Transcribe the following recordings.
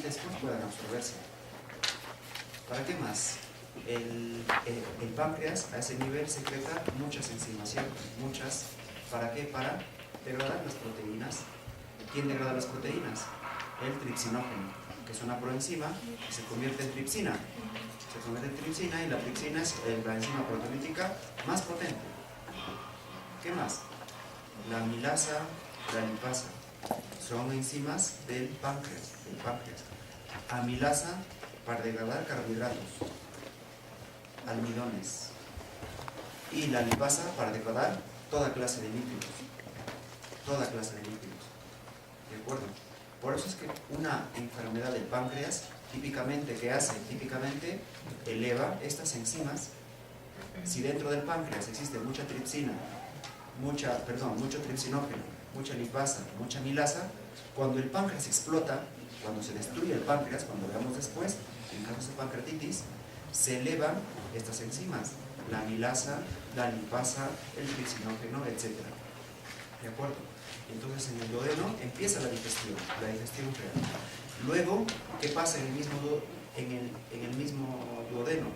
después puedan absorberse. ¿Para qué más? El páncreas a ese nivel secreta muchas enzimas, ¿cierto? Muchas. ¿Para qué? Para degradar las proteínas. ¿Quién degrada las proteínas? El tripsinógeno, que es una proenzima que se convierte en tripsina. Se convierte en tripsina y la tripsina es la enzima proteolítica más potente. ¿Qué más? La amilasa, la lipasa. Son enzimas del páncreas. Amilasa para degradar carbohidratos, almidones, y la lipasa para degradar toda clase de lípidos. Toda clase de lípidos. ¿De acuerdo? Por eso es que una enfermedad del páncreas típicamente, ¿qué hace? Típicamente eleva estas enzimas. Si dentro del páncreas existe mucha tripsina, mucho tripsinógeno, mucha lipasa, mucha amilasa, cuando el páncreas explota, cuando se destruye el páncreas, cuando veamos después, en casos de pancreatitis, se elevan estas enzimas, la amilasa, la lipasa, el tripsinógeno, etc. ¿De acuerdo? Entonces en el duodeno empieza la digestión real. Luego, ¿qué pasa en el mismo duodeno?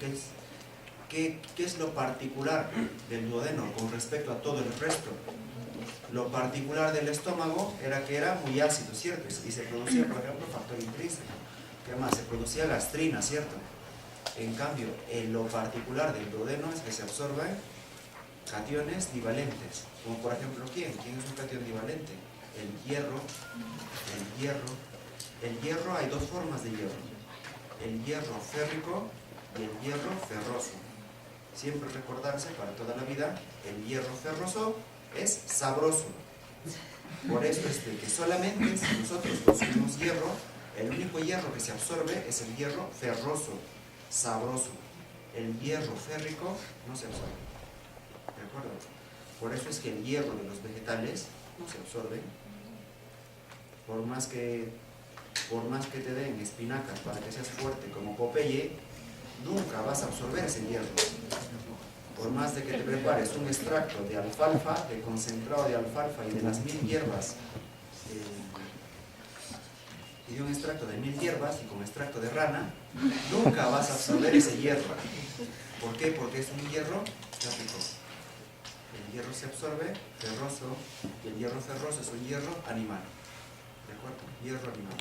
¿Qué es lo particular del duodeno con respecto a todo el resto? Lo particular del estómago era que era muy ácido, ¿cierto? Y se producía, por ejemplo, factor intrínseco. ¿Qué más? Se producía gastrina, ¿cierto? En cambio, lo particular del duodeno es que se absorben cationes divalentes. Como por ejemplo, ¿quién? ¿Quién es un catión divalente? El hierro. El hierro, hay dos formas de hierro. El hierro férrico y el hierro ferroso. Siempre recordarse para toda la vida, el hierro ferroso es sabroso. Por eso es de que solamente si nosotros consumimos hierro, el único hierro que se absorbe es el hierro ferroso, sabroso. El hierro férrico no se absorbe. ¿De acuerdo? Por eso es que el hierro de los vegetales no se absorbe. Por más que te den espinacas para que seas fuerte como Popeye, nunca vas a absorber ese hierro. Por más de que te prepares un extracto de alfalfa, de concentrado de alfalfa y de las 1000 hierbas, y de un extracto de 1000 hierbas y con extracto de rana, nunca vas a absorber ese hierro. ¿Por qué? Porque es un hierro férrico. El hierro se absorbe ferroso, y el hierro ferroso es un hierro animal. ¿De acuerdo? Hierro animal.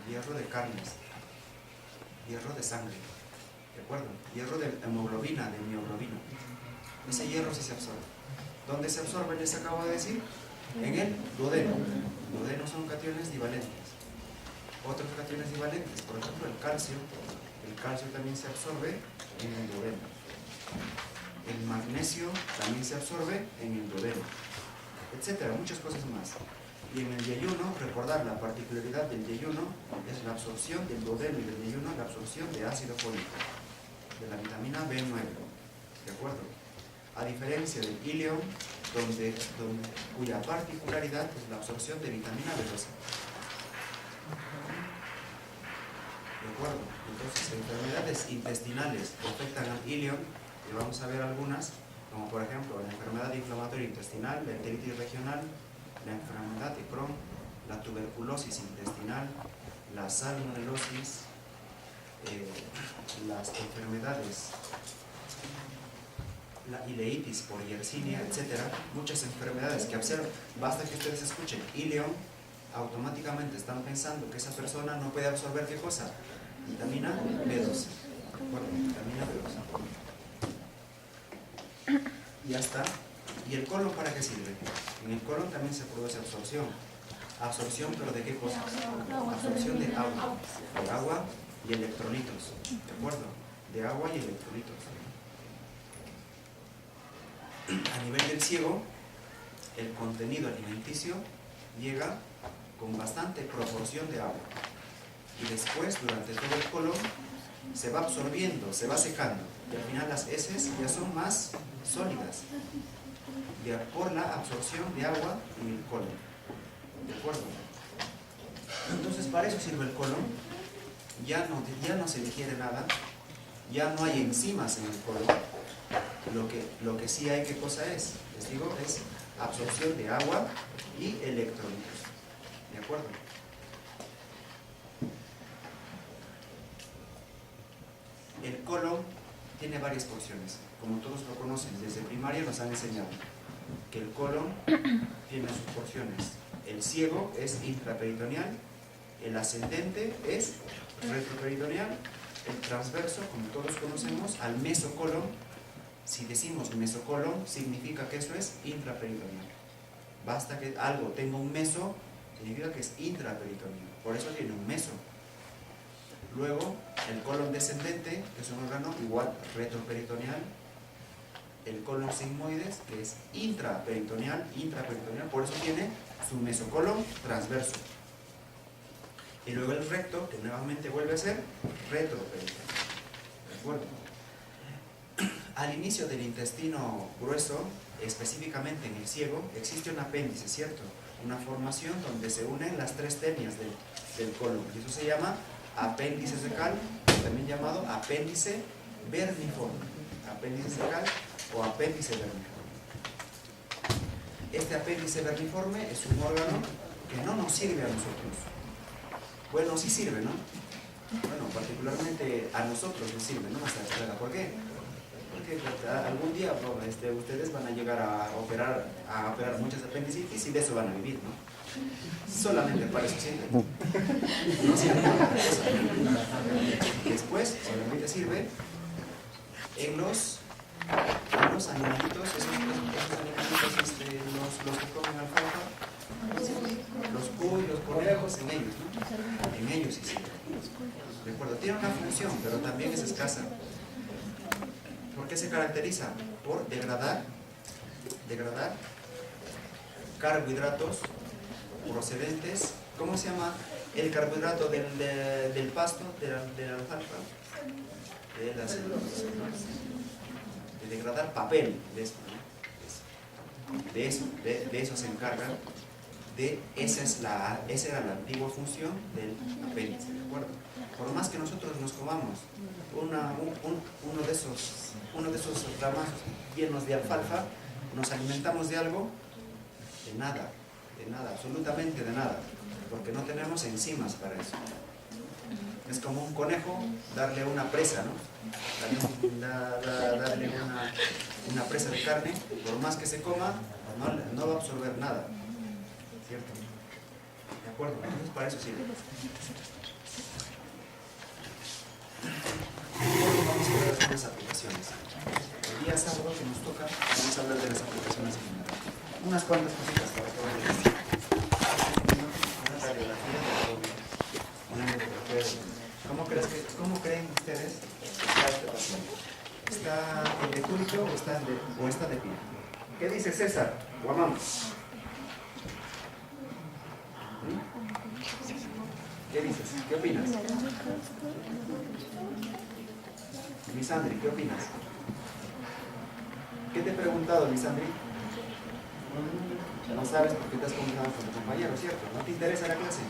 Hierro de carnes. Hierro de sangre. ¿De acuerdo? Hierro de hemoglobina, de mioglobina. Ese hierro sí se absorbe. ¿Dónde se absorbe? Les acabo de decir. En el duodeno. Duodeno son cationes divalentes. Otros cationes divalentes, por ejemplo el calcio. El calcio también se absorbe en el duodeno. El magnesio también se absorbe en el duodeno. Etcétera, muchas cosas más. Y en el yeyuno, recordar la particularidad del yeyuno es la absorción del duodeno y del yeyuno, la absorción de ácido fólico, de la vitamina B9, ¿de acuerdo? A diferencia del ileum, cuya particularidad es la absorción de vitamina B12. ¿De acuerdo? Entonces, enfermedades intestinales que afectan al ileum, y vamos a ver algunas, como por ejemplo la enfermedad inflamatoria intestinal, la enteritis regional, la enfermedad de Crohn, la tuberculosis intestinal, la salmonelosis, las enfermedades, la ileitis por Yersinia, etc. Muchas enfermedades que observan, basta que ustedes escuchen ileum, automáticamente están pensando que esa persona no puede absorber ¿qué cosa? Vitamina B12. Bueno, vitamina B12. Y ya está. ¿Y el colon para qué sirve? En el colon también se produce absorción. Absorción, pero ¿de qué cosas? Absorción de agua y electrolitos. ¿De acuerdo? De agua y electrolitos. A nivel del ciego, el contenido alimenticio llega con bastante proporción de agua. Y después, durante todo el colon, se va absorbiendo, se va secando. Y al final las heces ya son más sólidas. Por la absorción de agua en el colon. ¿De acuerdo? Entonces, para eso sirve el colon. Ya no se digiere nada. Ya no hay enzimas en el colon. Lo que sí hay, ¿qué cosa es? Les digo, es absorción de agua y electrolitos. ¿De acuerdo? colon tiene varias porciones. Como todos lo conocen, desde primaria nos han enseñado que el colon tiene sus porciones. El ciego es intraperitoneal, el ascendente es retroperitoneal, el transverso, como todos conocemos, al mesocolon. Si decimos mesocolon, significa que eso es intraperitoneal. Basta que algo tenga un meso, significa que es intraperitoneal. Por eso tiene un meso. Luego, el colon descendente, que es un órgano igual retroperitoneal. El colon sigmoides, que es intraperitoneal, por eso tiene su mesocolon transverso. Y luego el recto, que nuevamente vuelve a ser retroperitoneal. ¿De acuerdo? Al inicio del intestino grueso, específicamente en el ciego, existe un apéndice, ¿cierto? Una formación donde se unen las tres tenias del colon. Y eso se llama apéndice cecal, también llamado apéndice vermiforme. Apéndice cecal o apéndice vermiforme. Este apéndice vermiforme es un órgano que no nos sirve a nosotros. Bueno, sí sirve, ¿no? Bueno, particularmente a nosotros nos sirve, ¿no? ¿Por qué? Porque algún día ustedes van a llegar a operar muchas apendicitis y de eso van a vivir, ¿no? Solamente para eso sirve. No sirve para eso. Después, solamente sirve en los animalitos, esos animalitos, los que comen alfalfa, los cuy, los conejos, en ellos, ¿no? En ellos sí sirve. ¿De acuerdo? Tiene una función, pero también es escasa. ¿Por qué se caracteriza? Por degradar carbohidratos procedentes. ¿Cómo se llama el carbohidrato del pasto, de la alfalfa? De degradar papel, de eso se encarga. Esa era la antigua función del apéndice, ¿de acuerdo? Por más que nosotros nos comamos uno de esos ramazos llenos de alfalfa, nos alimentamos de algo, de nada, absolutamente de nada, porque no tenemos enzimas para eso. Es como un conejo darle una presa, ¿no? Darle una presa de carne, por más que se coma, no va a absorber nada, ¿cierto? ¿De acuerdo? Entonces para eso sirve. Hoy vamos a ver algunas aplicaciones. El día sábado que nos toca, vamos a hablar de las aplicaciones en general. Unas cuantas cositas para que vayan. Una radiografía de abdomen, una radiografía. ¿Cómo creen ustedes que está este paciente? ¿Está en decúbito o está de pie? ¿Qué dice César? Guamán. ¿Qué dices? ¿Qué opinas? Lisandri, ¿qué opinas? ¿Qué te he preguntado, Lisandri? No sabes por qué te has comunicado con tu compañero, ¿cierto? ¿No te interesa la clase?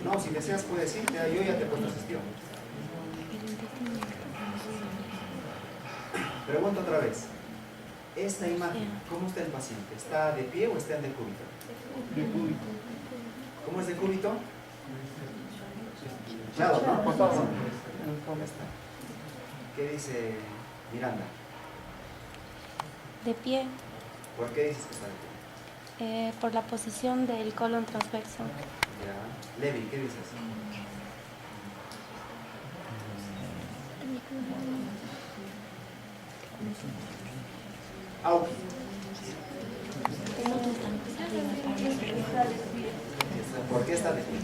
No, si deseas puedes irte, yo ya te he puesto gestión. Pregunto otra vez. Esta imagen, ¿cómo está el paciente? ¿Está de pie o está en decúbito? Decúbito. ¿Cómo es decúbito? Claro, ¿no? ¿Cómo está? ¿Qué dice Miranda? De pie. ¿Por qué dices que está de pie? Por la posición del colon transverso. Ya. Levi, ¿qué dices? Auki. ¿Por qué está de pie?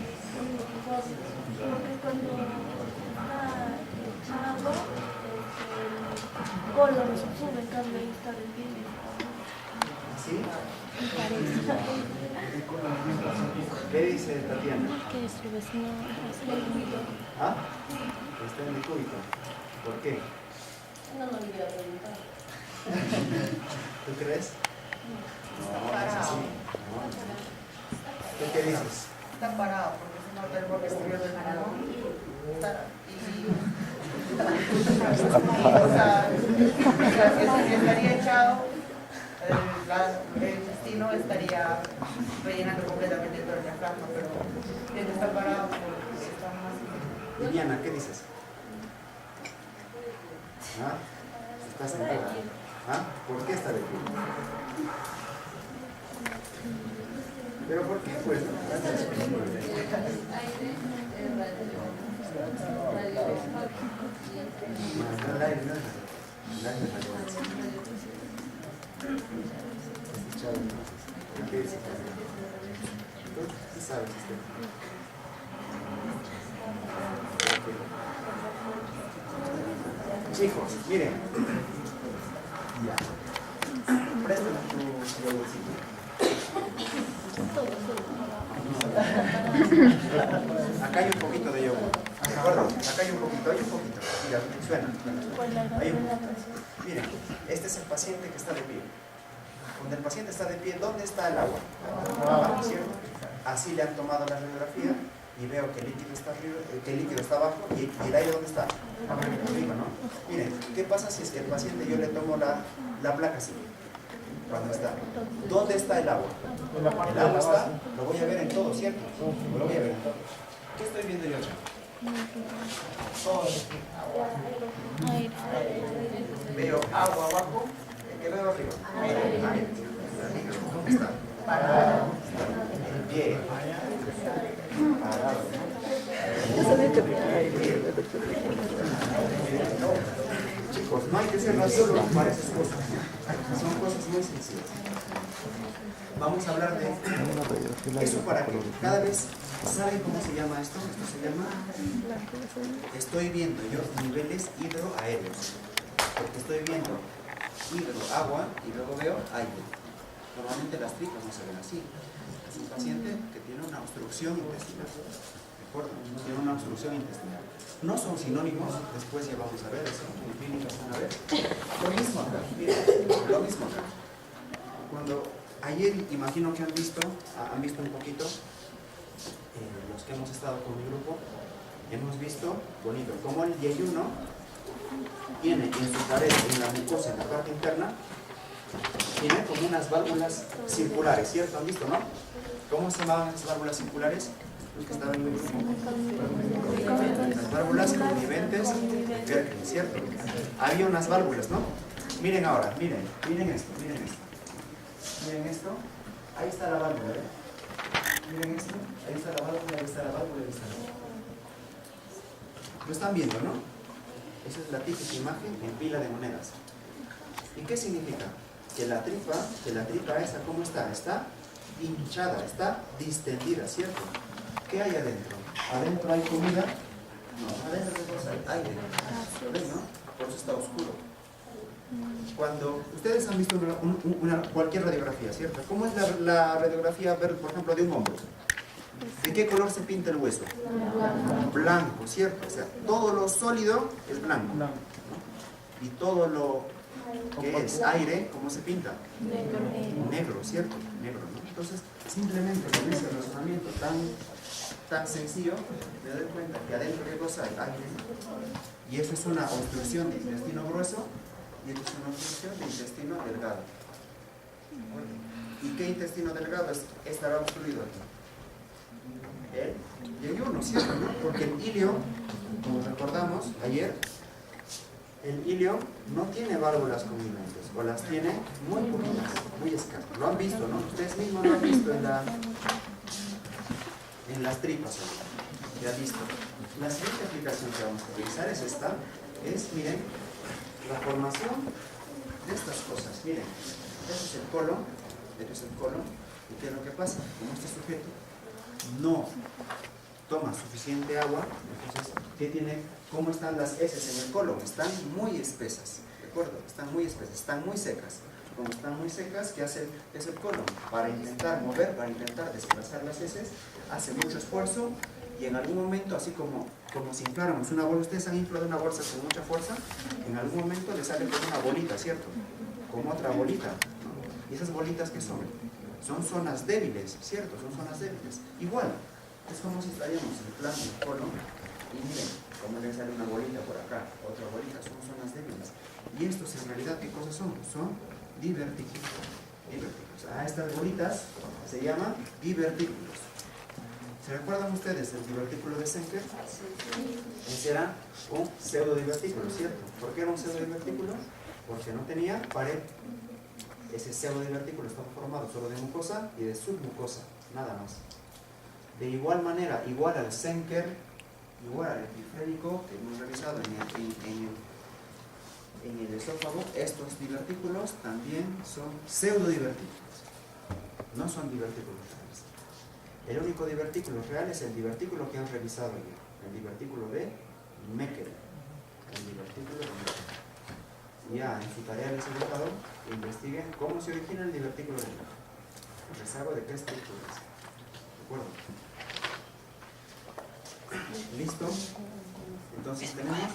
Porque cuando está echado, el colon sube, en cambio ahí está de pie. ¿Sí? ¿Qué dice Tatiana? Que su vecino ¿Ah? Está en decúbito. ¿Por qué? No me olvidé preguntar. ¿Tú crees? No, no es así. No. ¿Tú qué dices? Está parado porque se nota el borde exterior del colon. O sea, si estaría echado, el intestino estaría rellenando completamente todo el diafragma, pero él está parado porque está más. Viviana, ¿qué dices? ¿Ah? Está sentada. ¿Ah? ¿Por qué está de pie? ¿Pero por qué? Pues no. El aire, ¿no? El aire ¿qué sabes usted? Chicos, miren. Ya. Préstame tu yogurcito. Acá hay un poquito de yogur. ¿De acuerdo? Acá hay un poquito, Mira, suena. Hay un poquito. Miren, este es el paciente que está de pie. Cuando el paciente está de pie, ¿dónde está el agua? Abajo, ¿cierto? Así le han tomado la radiografía y veo que el líquido está arriba, que el líquido está abajo y el aire ¿dónde está? Arriba, ¿no? Miren, ¿qué pasa si es que el paciente yo le tomo la placa así? Cuando está. ¿Dónde está el agua? El agua está, lo voy a ver en todo, ¿cierto? Lo voy a ver en todo. ¿Qué estoy viendo yo acá? Todo. Aire. Veo agua abajo, ¿qué veo arriba? Aire. ¿Dónde está? Parado. En pie. Parado. Chicos, no hay que ser radiólogo para esas cosas. Son cosas muy sencillas. Vamos a hablar de eso para que cada vez saben cómo se llama esto. Esto se llama, estoy viendo yo niveles hidroaéreos, porque estoy viendo agua y luego veo aire. Normalmente las tripas no se ven así. Es un paciente que tiene una obstrucción intestinal. ¿De acuerdo? Tiene una obstrucción intestinal. No son sinónimos, después ya vamos a ver eso, en clínicas van a ver. Lo mismo acá, miren, lo mismo acá. Cuando ayer imagino que han visto un poquito, los que hemos estado con mi grupo, hemos visto bonito como el yeyuno tiene en su pared, en la mucosa, en la parte interna, tiene como unas válvulas circulares, ¿cierto? ¿Han visto, no? ¿Cómo se llamaban esas válvulas circulares? Los que estaban en mi grupo. Las válvulas conviventes de Gerken, ¿cierto? Había unas válvulas, ¿no? Miren ahora, miren esto. Miren esto, ahí está la válvula, ¿eh? Miren esto, ahí está la válvula, ahí está la válvula, ahí está la válvula. Lo están viendo, ¿no? Esa es la típica imagen en pila de monedas. ¿Y qué significa? Que la tripa esa, ¿cómo está? Está hinchada, está distendida, ¿cierto? ¿Qué hay adentro? ¿Adentro hay comida? No, adentro hay cosas, hay aire. ¿Ven, no? Por eso está oscuro. Cuando ustedes han visto cualquier radiografía, ¿cierto? ¿Cómo es la radiografía, por ejemplo, de un hombro? ¿De qué color se pinta el hueso? Blanco, ¿cierto? O sea, todo lo sólido es blanco, ¿no? Y todo lo que es aire, ¿cómo se pinta? Negro, ¿cierto? Negro, ¿no? Entonces, simplemente con ese razonamiento tan sencillo, me doy cuenta que adentro ¿qué cosa hay? Aire. Y eso es una obstrucción de intestino grueso y esto es una obstrucción de intestino delgado. ¿Y qué intestino delgado estará obstruido aquí? El yeyuno, ¿cierto? Porque el ilio, como recordamos ayer, el ilio no tiene válvulas conviventes, o las tiene muy poquitas, muy escasas. Lo han visto, ¿no? Ustedes mismos lo han visto en las tripas. Ya visto. La siguiente aplicación que vamos a utilizar es esta. Miren, la formación de estas cosas. Miren, este es el colon, ¿y qué es lo que pasa? Como este sujeto no toma suficiente agua, entonces, ¿qué tiene? ¿Cómo están las heces en el colon? Están muy espesas, ¿de acuerdo? Están muy espesas, están muy secas. Como están muy secas, ¿qué hace el colon? Para intentar mover, para intentar desplazar las heces, hace mucho esfuerzo y en algún momento, así como si infláramos una bolsa, ustedes han inflado una bolsa con mucha fuerza, en algún momento le sale como una bolita, ¿cierto? Como otra bolita, ¿no? Y esas bolitas que son zonas débiles, ¿cierto? Son zonas débiles. Igual, es como si estaríamos en plan del colon y miren, como le sale una bolita por acá, otra bolita, son zonas débiles. Y estos en realidad, ¿qué cosas son? Son divertículos. A estas bolitas se llaman divertículos. ¿Se recuerdan ustedes el divertículo de Senker? Ese era un pseudodivertículo, ¿cierto? ¿Por qué era un pseudodivertículo? Porque no tenía pared. Ese pseudodivertículo estaba formado solo de mucosa y de submucosa, nada más. De igual manera, igual al Senker, igual al epiférico que hemos revisado en el esófago, estos divertículos también son pseudodivertículos, no son divertículos reales. El único divertículo real es el divertículo que han revisado ya, el divertículo de Meckel. El divertículo de Meckel. Ya en su tarea les he dejado, investiguen cómo se origina el divertículo de Meckel. Les hago de qué estructura es. ¿De acuerdo? ¿Listo? Entonces tenemos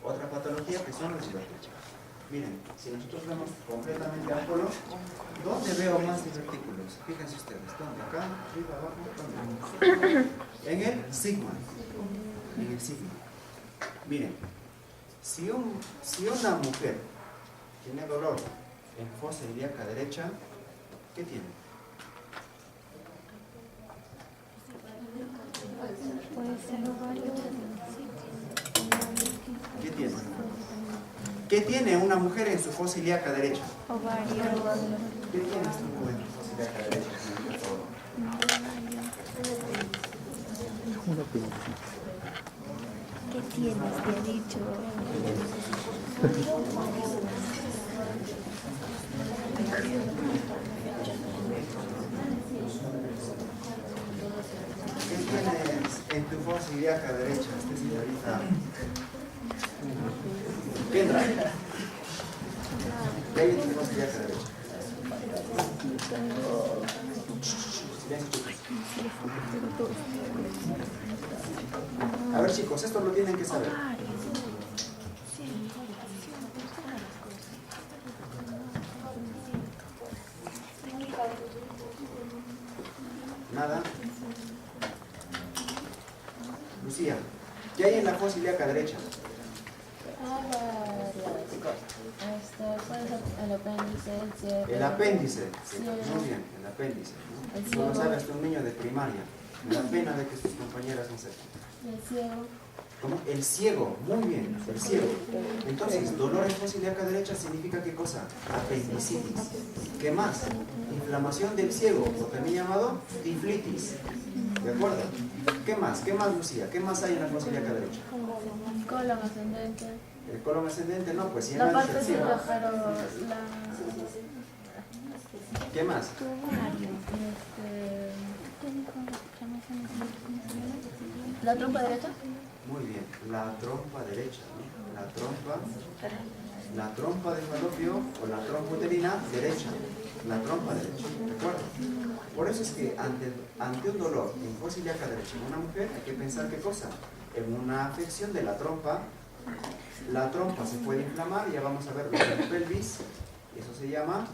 otra patología que son los divertículos. Miren, si nosotros vemos completamente al polo, ¿dónde veo más divertículos? Fíjense ustedes, ¿dónde? Acá, arriba, abajo, ¿dónde? En el sigma. En el sigma. Miren, si una mujer tiene dolor en fosa ilíaca derecha, ¿qué tiene? Puede ser ovario. ¿Qué tiene? ¿Qué tiene una mujer en su fosa ilíaca derecha? Ovario. ¿Qué tiene esta mujer en su fosa ilíaca derecha? Por favor. ¿Qué tienes? Te he dicho. ¿Qué tienes en tu fosa ilíaca derecha, señorita Kendra? ¿Qué hay en tu fosa ilíaca derecha? A ver, chicos, esto lo tienen que saber. Nada. Lucía, ¿qué hay en la fosa ilíaca derecha? Puede ser el apéndice, el ciego. El apéndice. Muy bien, el apéndice. ¿No lo sabe hasta un niño de primaria? Me da pena de que sus compañeras no sepan. El ciego. ¿Cómo? El ciego, muy bien, el ciego. Entonces, dolor en fosa ilíaca derecha significa ¿qué cosa? Apendicitis. ¿Qué más? Inflamación del ciego, o también llamado tiflitis. ¿De acuerdo? ¿Qué más? ¿Qué más, Lucía? ¿Qué más hay en la fosa ilíaca derecha? Colon ascendente. El colon ascendente, no, pues si La no parte el ciego. superior, pero ¿Qué más? la trompa derecha. Muy bien, la trompa derecha, ¿no? La trompa de falopio o la trompa uterina derecha, la trompa derecha, ¿de acuerdo? Por eso es que ante un dolor en fosa ilíaca derecha en una mujer hay que pensar ¿qué cosa? En una afección de la trompa se puede inflamar, ya vamos a ver lo de la pelvis, y eso se llama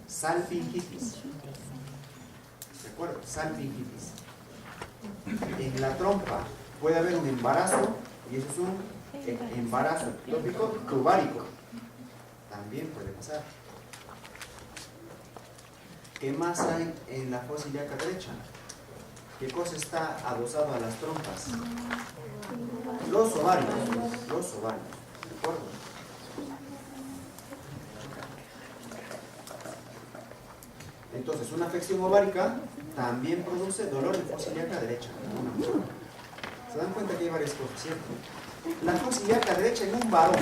salpingitis, ¿de acuerdo? Salpingitis. En la trompa puede haber un embarazo, y eso es un embarazo ectópico tubárico. También puede pasar. ¿Qué más hay en la fosa ilíaca derecha? ¿Qué cosa está adosado a las trompas? Los ovarios. Los ovarios. ¿De acuerdo? Entonces, una afección ovárica también produce dolor en fosa ilíaca derecha. ¿Se dan cuenta que hay varias cosas, cierto? La fosa ilíaca derecha en un varón.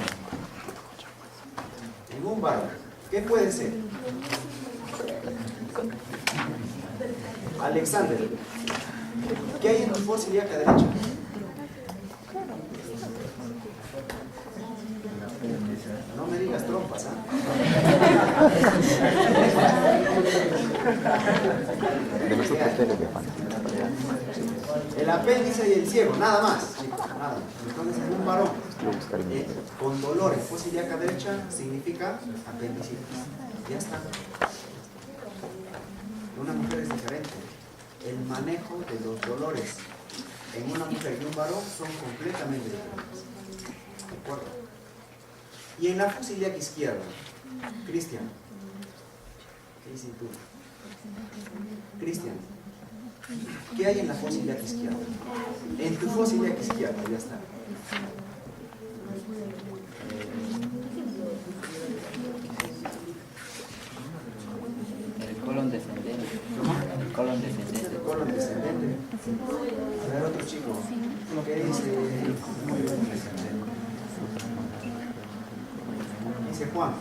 En un varón. ¿Qué puede ser? Alexander, ¿qué hay en tu fosa ilíaca derecha? No me digas trompas, ¿ah? El apéndice y el ciego, nada más, chicos, nada más. Entonces, en un varón con dolor en fosa ilíaca derecha significa apendicitis. Ya está. Una mujer es diferente. El manejo de los dolores en una mujer y un varón son completamente diferentes. ¿De acuerdo? Y en la fosa ilíaca izquierda, Cristian, ¿qué dices tú? Cristian, ¿Qué hay en la fosa ilíaca izquierda? En tu fosa ilíaca izquierda, ya está. El colon descendente. El colon descendente. El colon descendente. A ver, otro chico. ¿Qué dice? Dice Juan.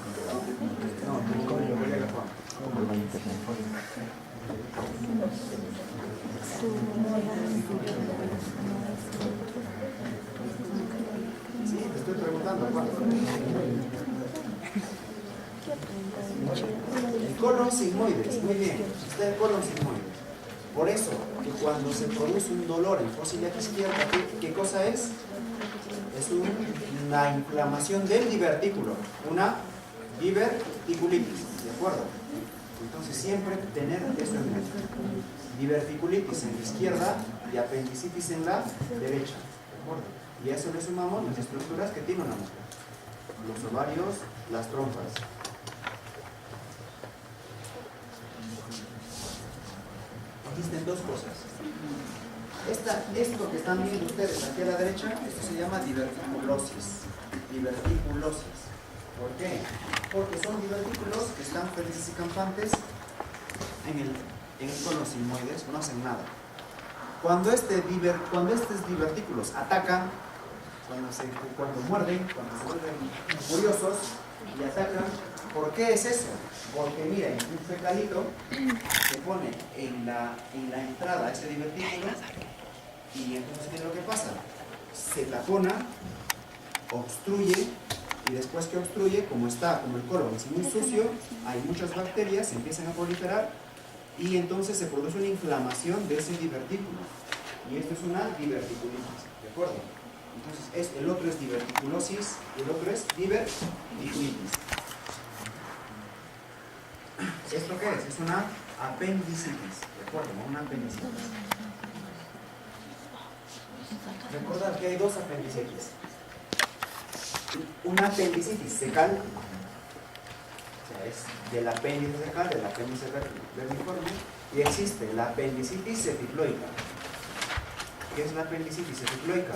No, tu colega Juan. Sí, te estoy preguntando, Juan. El colon sigmoides, muy bien, está el colon sigmoides. Por eso, que cuando se produce un dolor en fosa ilíaca izquierda, ¿qué cosa es? Es una inflamación del divertículo, una diverticulitis, ¿de acuerdo? Entonces siempre tener eso en mente. Diverticulitis en la izquierda y apendicitis en la derecha, ¿de acuerdo? Y a eso le sumamos las estructuras que tiene una mujer: los ovarios, las trompas. Existen dos cosas. Esto que están viendo ustedes aquí a la derecha, esto se llama diverticulosis. Diverticulosis. ¿Por qué? Porque son divertículos que están felices y campantes en el colon sigmoides, no hacen nada. Cuando estos divertículos atacan, cuando muerden, cuando se vuelven furiosos y atacan, ¿por qué es eso? Porque miren, un fecalito se pone en la entrada a ese divertículo y entonces ¿qué es lo que pasa? Se tapona, obstruye, y después que obstruye, como el colon es muy sucio, hay muchas bacterias, se empiezan a proliferar y entonces se produce una inflamación de ese divertículo. Y esto es una diverticulitis, ¿de acuerdo? Entonces el otro es diverticulosis y el otro es diverticulitis. ¿Esto qué es? Es una apendicitis, ¿de acuerdo? Una apendicitis. Recordad que hay dos apendicitis. Una apendicitis secal, o sea, es del apéndice secal, del apéndice vermiforme, y existe la apendicitis epiploica. ¿Qué es la apendicitis epiploica?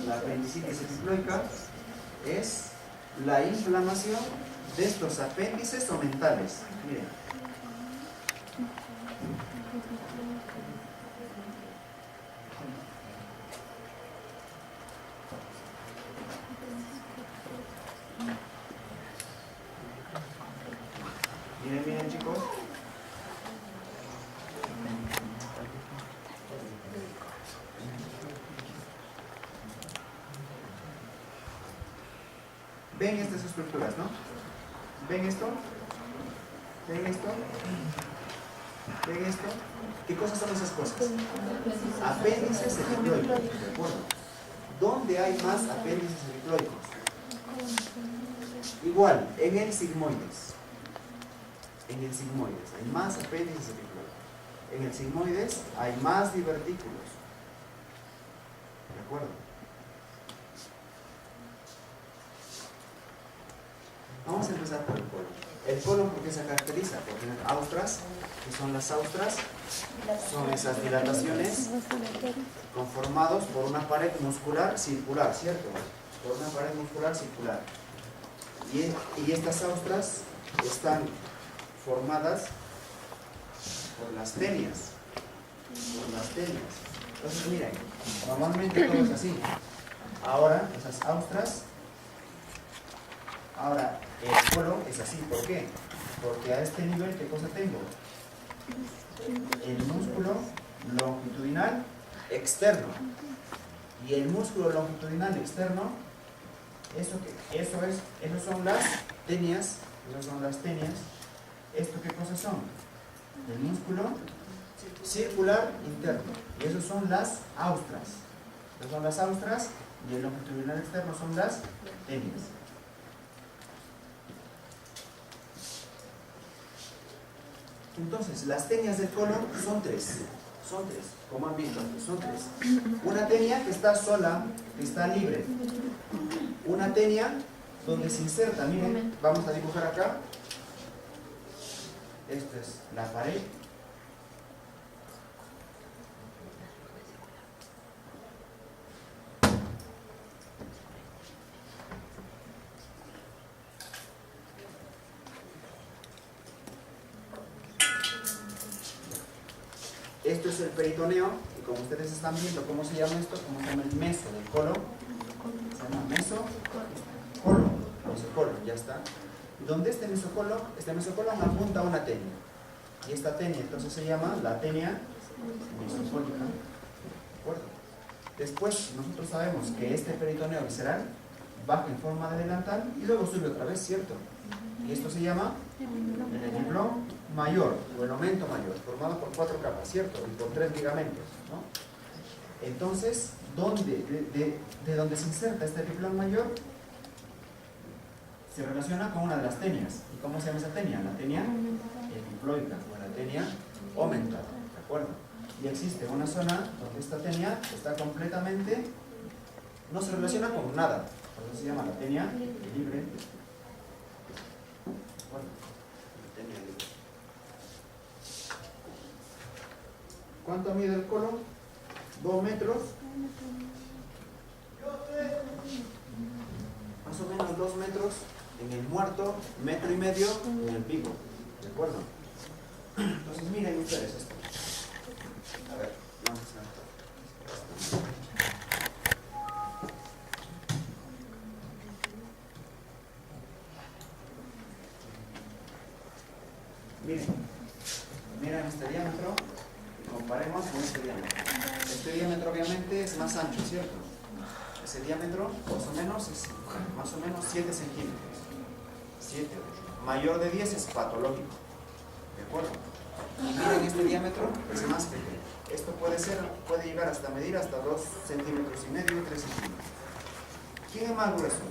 La apendicitis epiploica es la inflamación de estos apéndices omentales. Miren. Miren, chicos. Ven estas estructuras, ¿no? ¿Ven esto? ¿Ven esto? ¿Ven esto? ¿Qué cosas son esas cosas? Apéndices epiploicos, ¿de acuerdo? ¿Dónde hay más apéndices epiploicos? Igual, en el sigmoides. En el sigmoides hay más apéndices epiploicos. En el sigmoides hay más divertículos. ¿De acuerdo? Vamos a empezar por el colon. El colon, ¿por qué se caracteriza? Por tener austras. ¿Qué son las austras? Son esas dilataciones conformados por una pared muscular circular, ¿cierto? Por una pared muscular circular. Y estas austras están formadas por las tenias. Por las tenias. Entonces, miren, normalmente todo es así. Ahora, esas austras. Ahora, el colon es así. ¿Por qué? Porque a este nivel, ¿qué cosa tengo? El músculo longitudinal externo. Y el músculo longitudinal externo, esos son las tenias. Esas son las tenias. ¿Esto qué cosas son? El músculo circular interno. Y esos son las austras. Esas son las austras y el longitudinal externo son las tenias. Entonces, las tenias del colon son tres, como han visto, son tres. Una tenia que está sola, que está libre. Una tenia donde se inserta, miren, vamos a dibujar acá. Esta es la pared. es el peritoneo, y como ustedes están viendo, ¿cómo se llama esto? ¿Cómo se llama el meso del colon? Se llama mesocolon. Mesocolon, ya está. ¿Dónde este mesocolon? Este mesocolon apunta a una tenia. Y esta tenia entonces se llama la tenia mesocólica. ¿De acuerdo? Después nosotros sabemos que este peritoneo visceral baja en forma de delantal y luego sube otra vez, ¿cierto? Y esto se llama el epiplón mayor, o el aumento mayor, formado por 4 capas, ¿cierto? Y por 3 ligamentos, ¿no? Entonces, de donde se inserta este epiplón mayor, se relaciona con una de las tenias. ¿Y cómo se llama esa tenia? La tenia epiploica, o la tenia omental, ¿de acuerdo? Y existe una zona donde esta tenia está completamente, no se relaciona con nada, por eso se llama la tenia libre. Bueno, tenia libre. ¿Cuánto mide el colon? 2 metros. Más o menos 2 metros en el muerto, 1,5 metros en el vivo. ¿De acuerdo? Entonces miren ustedes esto. A ver, vamos a ver. Miren este diámetro y comparemos con este diámetro. Este diámetro obviamente es más ancho, ¿cierto? Ese diámetro más o menos es 7 centímetros. 7. Mayor de 10 es patológico. ¿De acuerdo? Y miren este diámetro es más pequeño. Esto puede llegar hasta medir hasta 2,5 centímetros, 3 centímetros. ¿Quién es más grueso?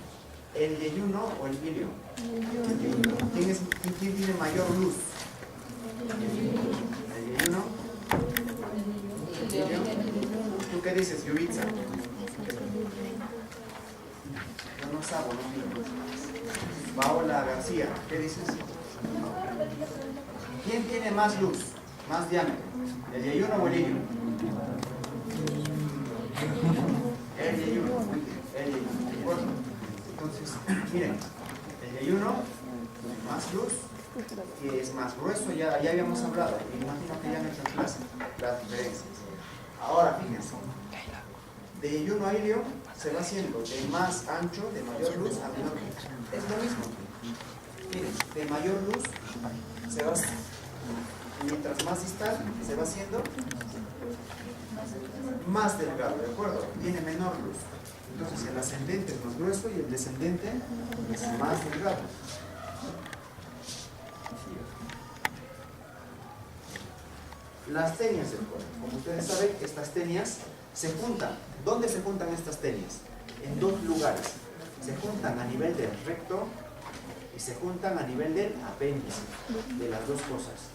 ¿El yeyuno o el ilio? ¿Quién tiene mayor luz? ¿El yeyuno? ¿El ilio? ¿Tú qué dices, Yubitsa? Yo no sabo, no miro. Paola García, ¿qué dices? ¿Quién tiene más luz? Más diámetro. ¿El yeyuno o el ilio? El yeyuno. El yeyuno, ¿de acuerdo? Entonces, miren, el yeyuno, más luz, que es más grueso, ya habíamos hablado, me imagino que ya han hecho en clase las diferencias. Ahora, fíjense, de yeyuno a ilio se va haciendo de más ancho, de mayor luz a menor luz. Es lo mismo. Miren, de mayor luz se va, mientras más distal, se va haciendo más delgado, ¿de acuerdo? Tiene menor luz. Entonces el ascendente es más grueso y el descendente es más delgado. Las tenias del colon. Como ustedes saben, estas tenias se juntan. ¿Dónde se juntan estas tenias? En 2 lugares. Se juntan a nivel del recto y se juntan a nivel del apéndice, de las dos cosas.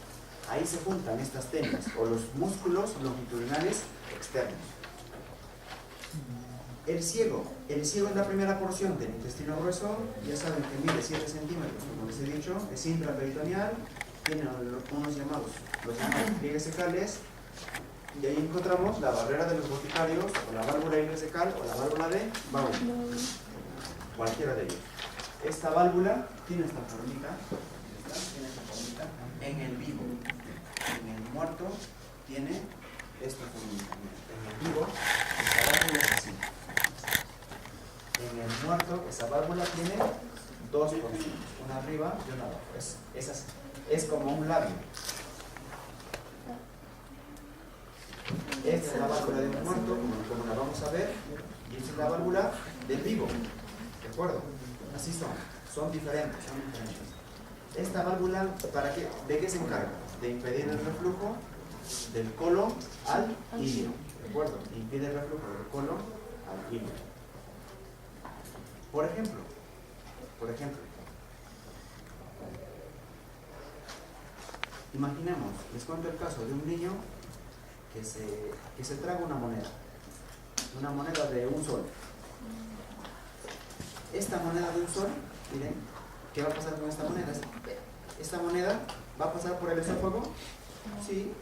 Ahí se juntan estas tenias o los músculos longitudinales externos. El ciego es la primera porción del intestino grueso, ya saben que mide 7 centímetros, como les he dicho, es intraperitoneal, tiene unos llamados pliegues secales, y ahí encontramos la barrera de los boticarios, o la válvula ileocecal, o la válvula de Bowel, cualquiera de ellos. Esta válvula tiene esta formita, en el vivo, en el muerto tiene esta formita, en el vivo esta válvula es así. En el muerto, esa válvula tiene 2 porciones, una arriba y una abajo. Es así. Es como un labio. Esta es la válvula de un muerto, como la vamos a ver, y esta es la válvula del vivo. ¿De acuerdo? Así son diferentes, Esta válvula, ¿de qué se encarga? De impedir el reflujo del colon al ilio. ¿De acuerdo? Impide el reflujo del colon al ilio. Por ejemplo, imaginemos, les cuento el caso de un niño que se traga una moneda de 1 sol. Esta moneda de 1 sol, miren, ¿qué va a pasar con esta moneda? ¿Esta moneda va a pasar por el esófago? Sí,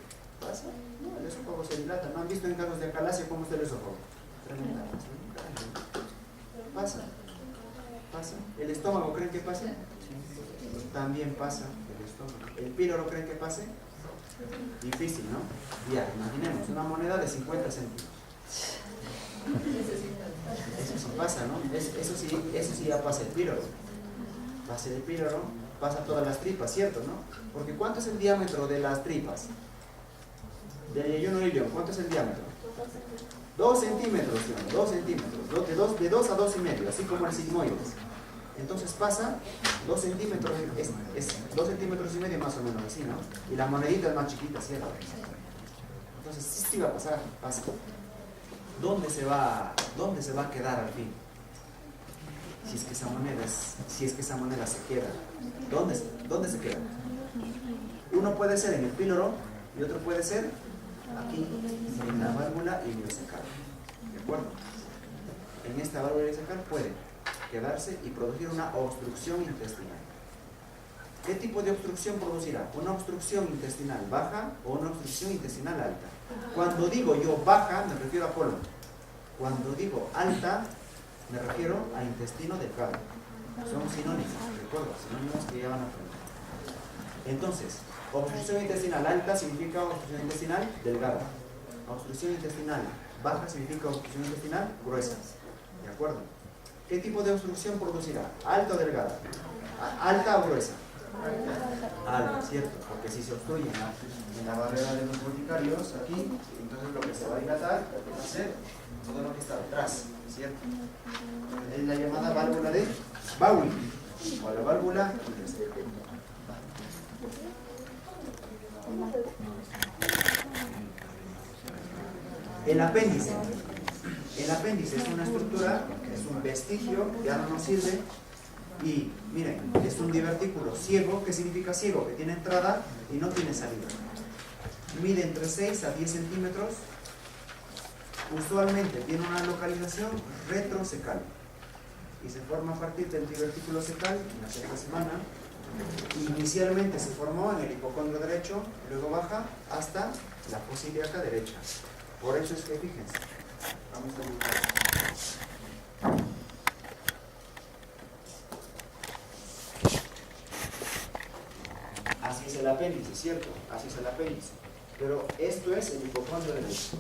pasa. No, el esófago se dilata. ¿No han visto en casos de acalasia cómo está el esófago? Pasa. ¿El estómago creen que pase? También pasa el estómago. ¿El píloro creen que pase? Difícil, ¿no? Ya, imaginemos una moneda de 50 céntimos. Eso sí pasa, ¿no? Eso sí ya pasa el píroro. Pasa el píroro, pasa todas las tripas, ¿cierto, no? Porque ¿cuánto es el diámetro de las tripas? Del yeyuno hilo, ¿cuánto es el diámetro? 2 centímetros, ¿sí? 2 centímetros, de 2 a 2,5, así como el sigmoides. Entonces pasa 2 centímetros, es 2 centímetros y medio más o menos así, ¿no? Y la monedita es más chiquita, ¿cierto? Entonces sí va a pasar, pasa. ¿Dónde se va a quedar al fin? Si es que esa moneda se queda. ¿Dónde se queda? Uno puede ser en el píloro y otro puede ser aquí, en la válvula iliocecal. ¿De acuerdo? En esta válvula iliocecal puede quedarse y producir una obstrucción intestinal. ¿Qué tipo de obstrucción producirá? ¿Una obstrucción intestinal baja o una obstrucción intestinal alta? Cuando digo yo baja, me refiero a colon. Cuando digo alta, me refiero a intestino delgado. Son sinónimos, recuerda, sinónimos que ya van a aprender. Entonces, obstrucción intestinal alta significa obstrucción intestinal delgada. Obstrucción intestinal baja significa obstrucción intestinal gruesa. ¿De acuerdo? ¿Qué tipo de obstrucción producirá? ¿Alta o delgada? ¿Alta o gruesa? Alta, ¿cierto? Porque si se obstruye en la barrera de los urticarios, aquí, entonces lo que se va a dilatar va a ser todo lo que está detrás, ¿cierto? Es la llamada válvula de Bowie, o la válvula intestinal. El apéndice. El apéndice es una estructura, es un vestigio, ya no nos sirve. Y miren, es un divertículo ciego. ¿Qué significa ciego? Que tiene entrada y no tiene salida. Mide entre 6 a 10 centímetros. Usualmente tiene una localización retrocecal y se forma a partir del divertículo cecal en la sexta semana. Inicialmente se formó en el hipocondrio derecho, luego baja hasta la fosa ilíaca derecha. Por eso es que fíjense, vamos a buscar. Así es el apéndice, ¿cierto? Así es el apéndice. Pero esto es el hipocondrio derecho.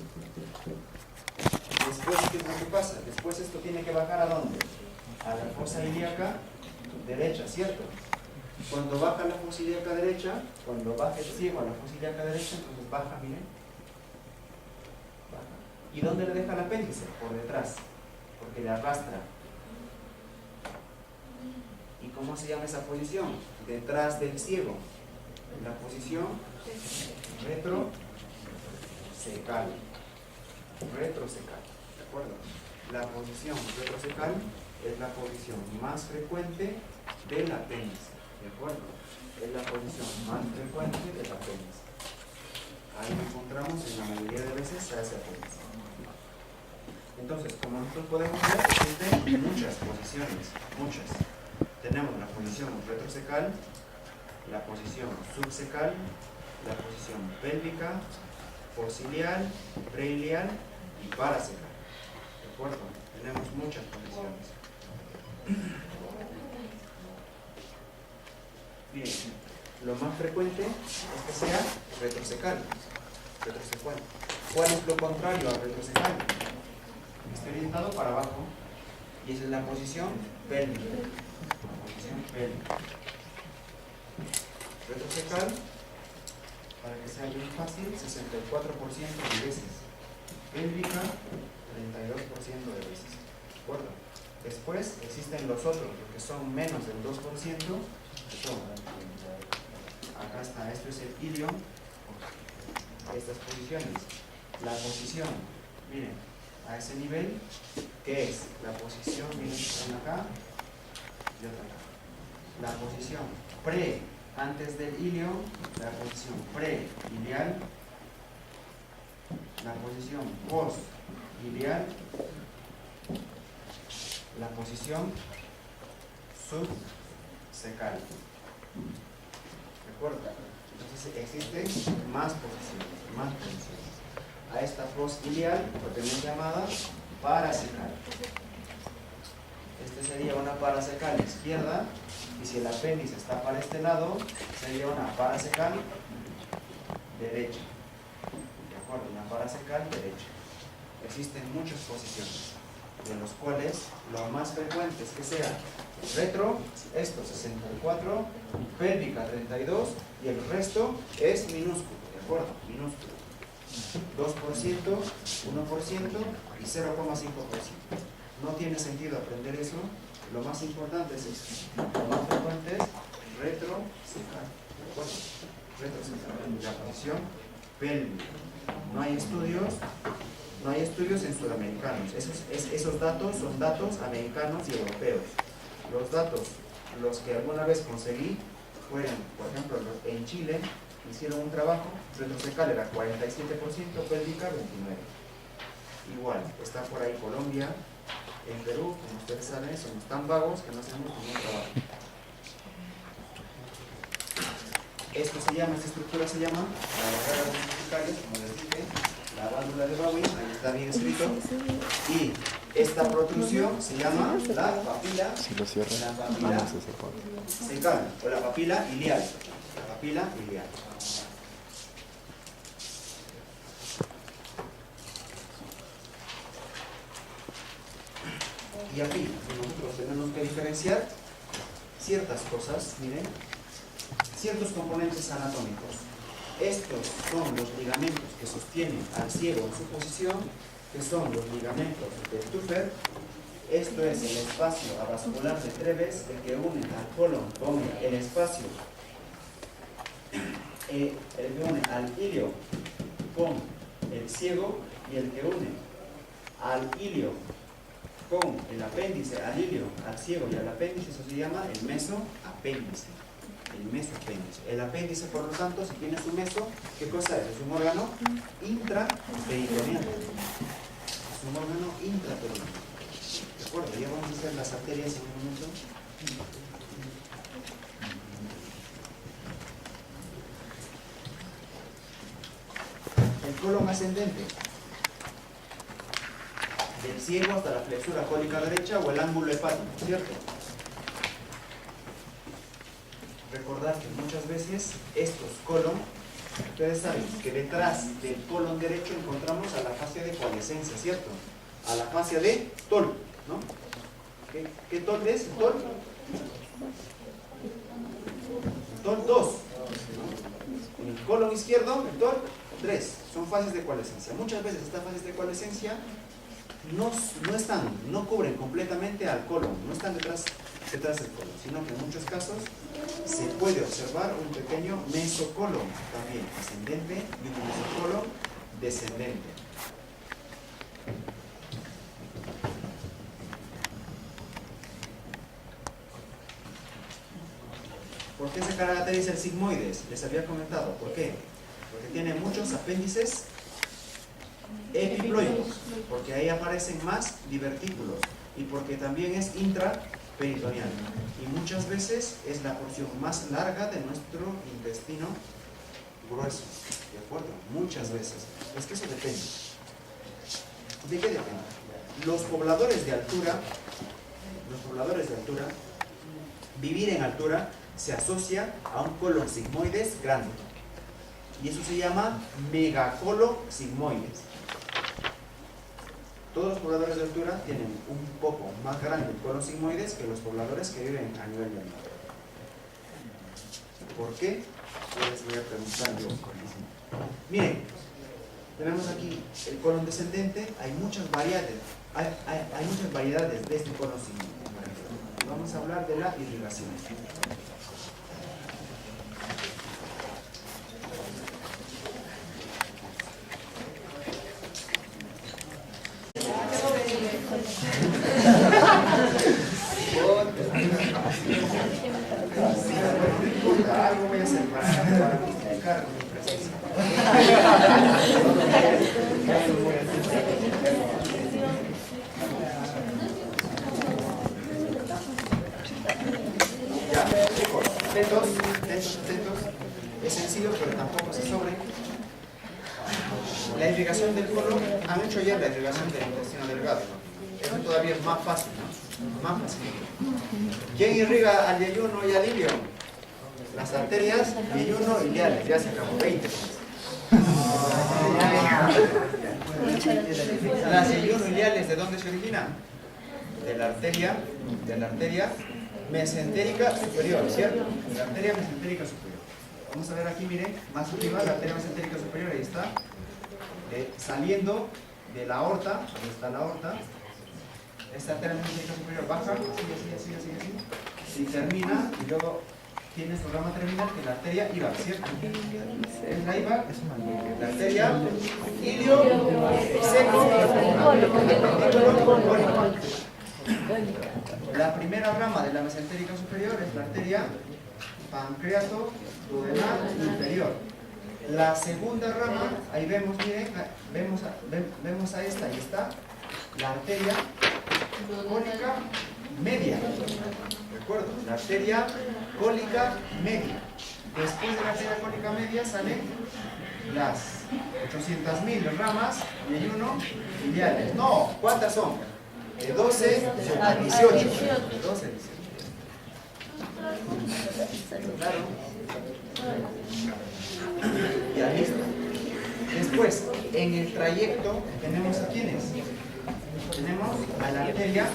Después, ¿qué es lo que pasa? Después esto tiene que bajar ¿a dónde? A la fosa ilíaca derecha, ¿cierto? Cuando baja la fosa ilíaca derecha, cuando baja el ciego a la fosa ilíaca derecha, entonces baja, miren. Baja. ¿Y dónde le deja el apéndice? Por detrás, porque le arrastra. ¿Y cómo se llama esa posición? Detrás del ciego. La posición retrocecal. Retrocecal, ¿de acuerdo? La posición retrocecal es la posición más frecuente del apéndice, ¿de acuerdo? Es la posición más frecuente del apéndice. Ahí encontramos en la mayoría de veces a ese apéndice. Entonces, como nosotros podemos ver, existen muchas posiciones, muchas. Tenemos la posición retrocecal, la posición subcecal, la posición pélvica, posiliar, preiliar y paracecal. ¿De acuerdo? Tenemos muchas posiciones. Bien, lo más frecuente es que sea retrocecal. Retrocecal. ¿Cuál es lo contrario al retrocecal? Está orientado para abajo y esa es la posición pélvica. La posición pélvica. Retrocecal, para que sea bien fácil, 64% de veces. Pélvica, 32% de veces. ¿De acuerdo? Después existen los otros, que son menos del 2%, que son, acá está, esto es el ilio, estas posiciones. La posición, miren, a ese nivel, ¿qué es? La posición, miren, están acá y otra acá. La posición pre, antes del ilio, la posición pre-ilial, la posición post-ilial, la posición subcecal. ¿De acuerdo? Entonces existen más posiciones, más posiciones. A esta post-ilial lo tenemos llamada paracecal. Este sería una paracecal izquierda, y si el apéndice está para este lado, sería una paracecal derecha. ¿De acuerdo? Una paracecal derecha. Existen muchas posiciones, de los cuales lo más frecuente es que sea retro, esto 64, pélvica 32 y el resto es minúsculo, ¿de acuerdo? Minúsculo. 2%, 1% y 0,5%. No tiene sentido aprender eso. Lo más importante es esto. Lo más frecuente es retrocecal, ¿de acuerdo? Retrocecal, la posición pélvica. No hay estudios en sudamericanos. Esos datos son datos americanos y europeos. Los datos, los que alguna vez conseguí, fueron, por ejemplo, en Chile, hicieron un trabajo, retrocecal era 47%, pélvica 29%. Igual, está por ahí Colombia, en Perú, como ustedes saben, somos tan vagos que no hacemos ningún trabajo. Esta estructura se llama la barrera de verticales, como les dije, la válvula de Bowen, ahí está bien escrito, y esta protrusión se llama la papila, Si lo cierran, la no papila se separa. cecal, o la papila ilial. La papila ilial. Y aquí nosotros tenemos que diferenciar ciertas cosas, miren, ciertos componentes anatómicos. Estos son los ligamentos que sostienen al ciego en su posición, que son los ligamentos de Tuffer. Esto es el espacio avascular de Treves, el que une al colon con el espacio, el que une al ilio con el ciego y el que une al ilio con el apéndice, al ilio, al ciego y al apéndice. Eso se llama el mesoapéndice. El mesoapéndice. El apéndice, por lo tanto, si tiene su meso, ¿qué cosa es? Es un órgano intraperitoneal. Es un órgano intraperitoneal. ¿De acuerdo? Ya vamos a hacer las arterias en un momento. El colon ascendente. Del ciego hasta la flexura cólica derecha o el ángulo hepático, ¿cierto? Recordad que muchas veces estos colon, ustedes saben que detrás del colon derecho encontramos a la fascia de coalescencia, ¿cierto? A la fascia de TOL, ¿no? ¿Qué TOL es? TOL. TOL 2. En el colon izquierdo, el TOL 3. Son fases de coalescencia. Muchas veces estas fases de coalescencia no cubren completamente al colon, no están detrás del colon, sino que en muchos casos se puede observar un pequeño mesocolon también ascendente y un mesocolon descendente. ¿Por qué se caracteriza el sigmoides? Les había comentado. ¿Por qué? Porque tiene muchos apéndices epiploicos, porque ahí aparecen más divertículos y porque también es intraperitoneal y muchas veces es la porción más larga de nuestro intestino grueso, ¿de acuerdo? Muchas veces. Es que eso depende. ¿De qué depende? Los pobladores de altura, vivir en altura se asocia a un colon sigmoides grande y eso se llama megacolon sigmoides. Todos los pobladores de altura tienen un poco más grande el colon sigmoides que los pobladores que viven a nivel llano. ¿Por qué? Yo les voy a preguntar yo. Miren, tenemos aquí el colon descendente, hay muchas variedades de este colon sigmoide. Vamos a hablar de la irrigación. Algo voy a hacer para justificar mi presencia. Ya, chicos, atentos. Es sencillo, pero tampoco se sobre. La irrigación del colon, han hecho ya la irrigación del intestino delgado. Eso todavía es más fácil, ¿no? Más fácil. ¿Quién irriga al yeyuno y al ilio? Las arterias yeyuno iliales, ya se acabó, 20. Las ilionileales, ¿de dónde se originan? De la arteria mesentérica superior, ¿cierto? De la arteria mesentérica superior. Vamos a ver aquí, miren, más arriba, la arteria mesentérica superior, ahí está. Saliendo de la aorta, ahí está la aorta. Esta arteria mesentérica superior baja, así, y termina, y luego tiene su rama terminal que es la arteria IVA, ¿cierto? Es la IVA, la arteria ilio, seco, la primera rama de la mesentérica superior es la arteria pancreato duodenal inferior. La segunda rama, ahí vemos, miren, vemos a esta, ahí está, la arteria cólica media. ¿De acuerdo? La arteria cólica media. Después de la arteria cólica media salen las 800.000 ramas y hay uno ileales. No, ¿cuántas son? De 12 a 18. De 12 a 18. Claro. Ya listo. Después, en el trayecto, tenemos a quiénes. Tenemos a la arteria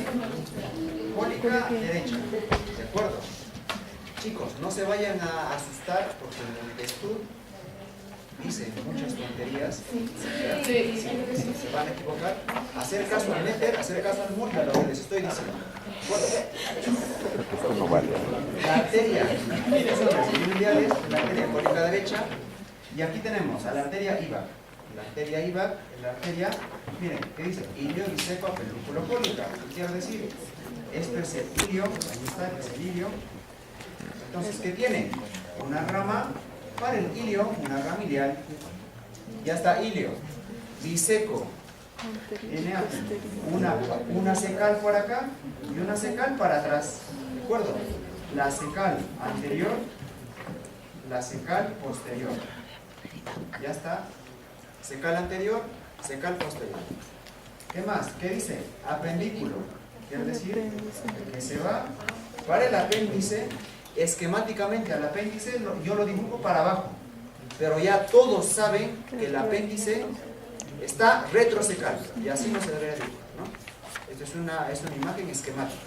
cólica derecha. ¿De acuerdo? Chicos, no se vayan a asustar porque en el estudio dicen muchas tonterías. Se van a equivocar. Hacer caso al éter, hacer caso al mundo, a lo que les estoy diciendo. Bueno, la arteria, ¿quiénes son las ilionileales? La arteria cólica derecha. Y aquí tenemos a la arteria IVA. La arteria IVA es la arteria, miren, ¿qué dice? Ilio biseco pedúnculo cólica. ¿Qué quiere decir? Esto es el ilio, ahí está, es el ilio. Entonces, ¿qué tiene? Una rama para el ilio, una rama ilial. Ya está ilio, biseco. Tiene una secal por acá y una secal para atrás. ¿De acuerdo? La secal anterior, la secal posterior. Ya está. Secal anterior, secal posterior. ¿Qué más? ¿Qué dice? Apendículo. Quiere decir que se va para el apéndice. Esquemáticamente al apéndice yo lo dibujo para abajo. Pero ya todos saben que el apéndice está retrosecal. Y así no se debería dibujar, ¿no? Esto es una imagen esquemática.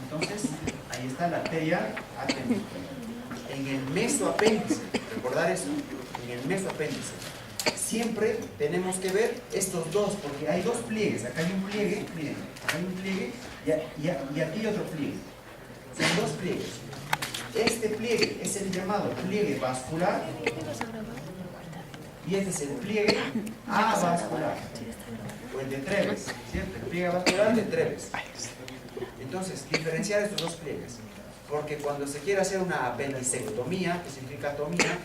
Entonces, ahí está la arteria apendículo. En el mesoapéndice, recordar eso, en el mesoapéndice, siempre tenemos que ver estos dos, porque hay dos pliegues. Acá hay un pliegue, miren, acá hay un pliegue y aquí hay otro pliegue. Son dos pliegues. Este pliegue es el llamado pliegue vascular y este es el pliegue avascular, o el de Treves, ¿cierto? El pliegue vascular de Treves. Entonces, diferenciar estos dos pliegues. Porque cuando se quiere hacer una apendicectomía, que significa tomía,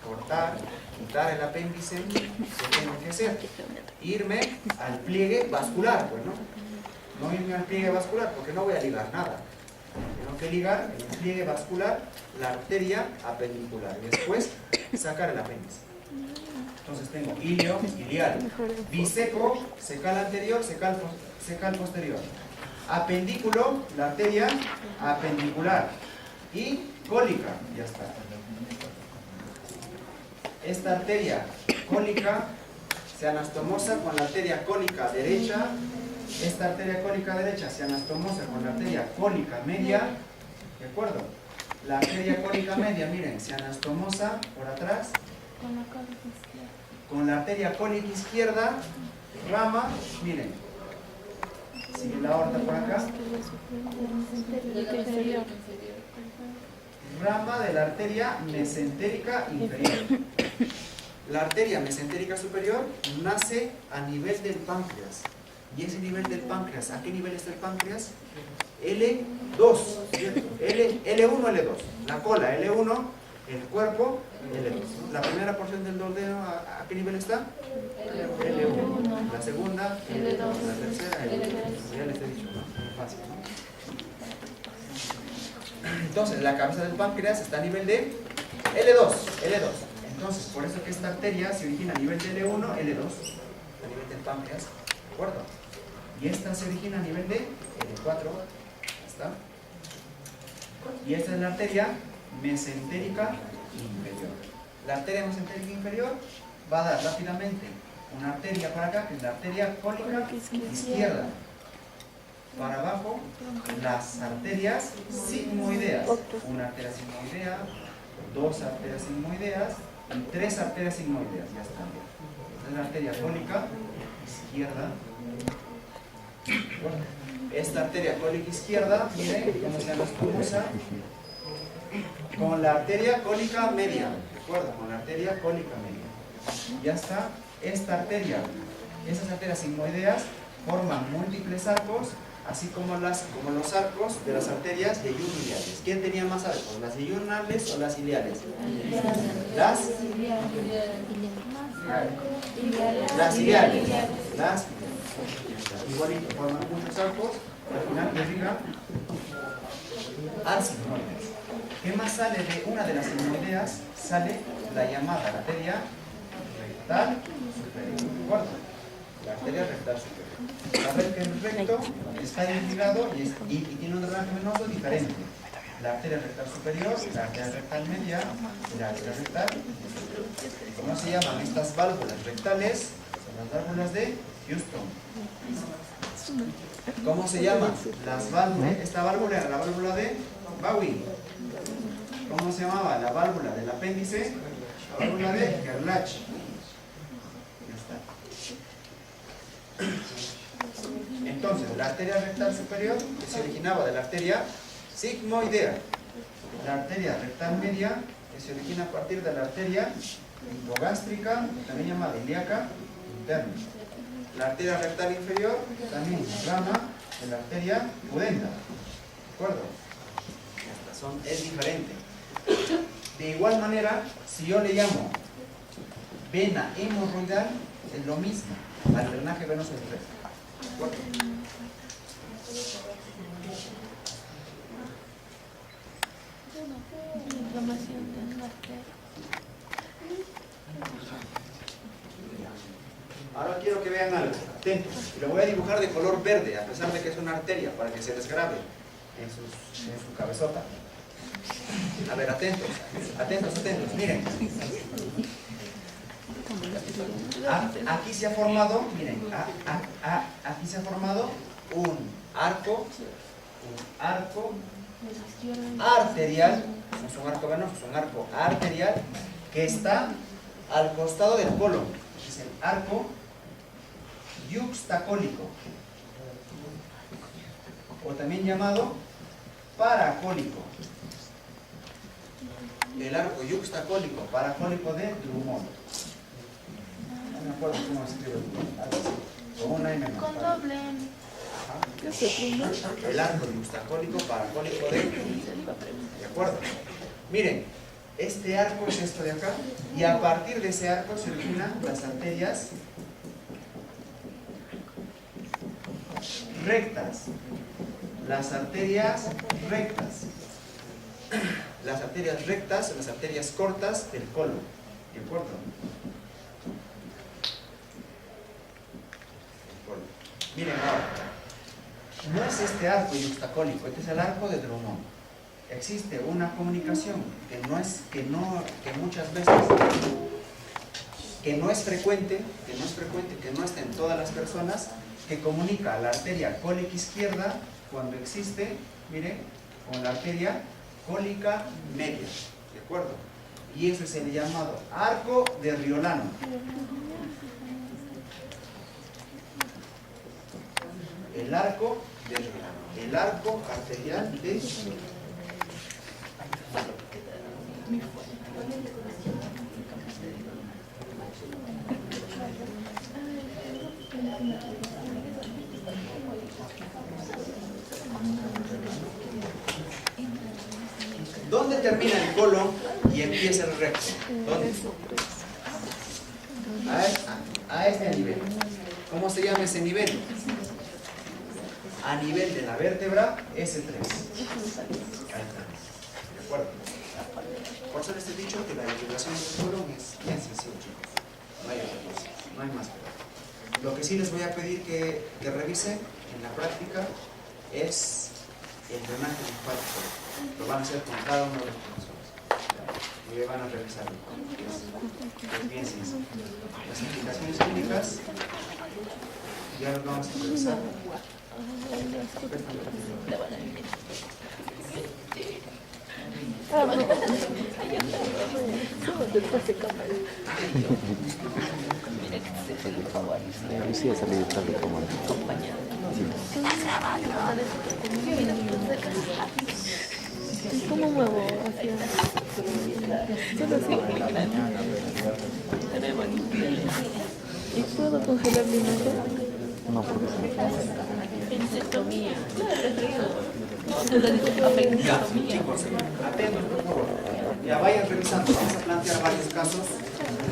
cortar, quitar el apéndice, ¿qué tengo que hacer? Irme al pliegue vascular, pues, ¿no? No irme al pliegue vascular porque no voy a ligar nada. Tengo que ligar en el pliegue vascular la arteria apendicular y después sacar el apéndice. Entonces tengo ilio, ilial, biseco, secal anterior, secal posterior. Apendículo, la arteria apendicular y cólica, ya está. Esta arteria cólica se anastomosa con la arteria cólica derecha. Esta arteria cólica derecha se anastomosa con la arteria cólica media. ¿De acuerdo? La arteria cólica media, miren, se anastomosa por atrás con la arteria cólica izquierda, rama, miren. Sigue la aorta por acá. Rama de la arteria mesentérica inferior. La arteria mesentérica superior nace a nivel del páncreas. Y ese nivel del páncreas, ¿a qué nivel está el páncreas? L2, ¿cierto? L1, L2. La cola, L1, el cuerpo, L2. La primera porción del duodeno, ¿a qué nivel está? L1. La segunda, L2. La tercera, L2. Ya les he dicho, ¿no? Muy fácil, ¿no? Entonces, la cabeza del páncreas está a nivel de L2. Entonces, por eso que esta arteria se origina a nivel de L1, L2, a nivel del páncreas, ¿de acuerdo? Y esta se origina a nivel de L4, ¿está? Y esta es la arteria mesentérica inferior. la arteria mesentérica inferior va a dar rápidamente una arteria para acá, que es la arteria cólica izquierda. Para abajo, las arterias sigmoideas. Una arteria sigmoidea, dos arterias sigmoideas y tres arterias sigmoideas. Ya está. Esta es la arteria cólica izquierda. Esta arteria cólica izquierda, miren cómo se las cruza con la arteria cólica media. ¿De acuerdo? Con la arteria cólica media. Ya está. Esta arteria, esas arterias sigmoideas forman múltiples arcos, así como los arcos de las arterias iliales. ¿Quién tenía más arcos? ¿Las iliales o las ileales? Las ileales. Igualito, forman muchos arcos, al final llegan al sigmoides. ¿Qué más sale de una de las sigmoideas? Sale la llamada arteria rectal superior. ¿De acuerdo? La arteria rectal superior. A ver que el recto está identificado y tiene un drenaje venoso diferente. La arteria rectal superior, la arteria rectal media y la arteria rectal inferior. ¿Cómo se llaman estas válvulas rectales? Son las válvulas de Houston. ¿Cómo se llaman las válvulas? Esta válvula era la válvula de Bowie. ¿Cómo se llamaba la válvula del apéndice? La válvula de Gerlach. Entonces, la arteria rectal superior que se originaba de la arteria sigmoidea, la arteria rectal media que se origina a partir de la arteria hipogástrica, también llamada ilíaca interna. La arteria rectal inferior también rama de la arteria pudenda. ¿De acuerdo? Es diferente. De igual manera, si yo le llamo vena hemorroidal, es lo mismo al drenaje venoso del recto. ¿De acuerdo? Inflamación de la arteria. Ahora quiero que vean algo, atentos. Lo voy a dibujar de color verde, a pesar de que es una arteria, para que se les grabe en su cabezota. A ver, atentos, atentos, atentos. Miren. Aquí se ha formado, miren, aquí se ha formado un arco arterial, no es un arco venoso, es un arco arterial que está al costado del colon. Es el arco yuxtacólico, o también llamado paracólico. El arco yuxtacólico, paracólico de Drummond. No me acuerdo cómo se escribe algo así, con una M más. Con doble M. El arco yuxtacólico, paracólico de acuerdo. Miren, este arco es esto de acá, y a partir de ese arco se originan las arterias rectas. Las arterias rectas. Las arterias rectas, las arterias cortas del colon. ¿De acuerdo? Miren ahora, no es este arco yuxtacólico, este es el arco de Drummond. Existe una comunicación que muchas veces que no es frecuente, que no está en todas las personas, que comunica la arteria cólica izquierda cuando existe, miren, con la arteria cólica media, ¿de acuerdo? Y eso es el llamado arco de Riolano. El arco de Riolano, el arco arterial de Riolano. ¿Dónde termina el colon y empieza el recto? ¿Dónde? A este nivel. ¿Cómo se llama ese nivel? A nivel de la vértebra S3. Ahí está. ¿De acuerdo? Por eso les he dicho que la equilibración del colon es bien sencillo, chicos. No hay otra cosa, no hay más. Lo que sí les voy a pedir que revisen en la práctica es el drenaje linfático. Lo van a hacer con cada uno de los profesores. que van a revisar. Es bien sencillo. Las indicaciones clínicas ya las vamos a revisar. Lucía salió detrás de cámara. ¿Cómo muevo hacia? Solo así. ¿Y puedo congelar mi imagen? No, porque Pensectomía. Ya, chicos, atentos por favor. Ya vayan revisando, vamos a plantear varios casos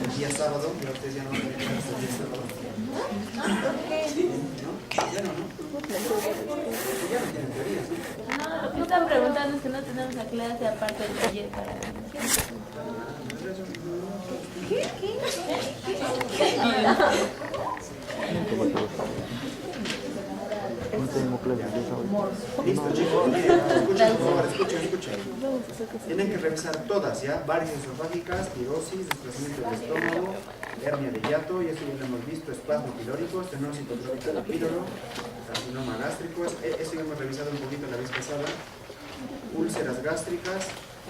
el día sábado, pero ustedes ya no van a tener clases el día sábado. ¿No? Ya no, ¿no? Ya no tienen teorías, ¿no? No, lo que están preguntando es que no tenemos la clase aparte del taller para... no tenemos clases de esa hora. Listo, chicos, miren, escuchen, por favor, escuchen. Tienen que revisar todas, ¿ya? Varices esofágicas, tirosis, desplazamiento del estómago, hernia de hiato, y eso ya lo hemos visto, espasmo pilórico, estenosis hipertrófica del píloro, carcinoma gástrico, eso ya hemos revisado un poquito la vez pasada, úlceras gástricas,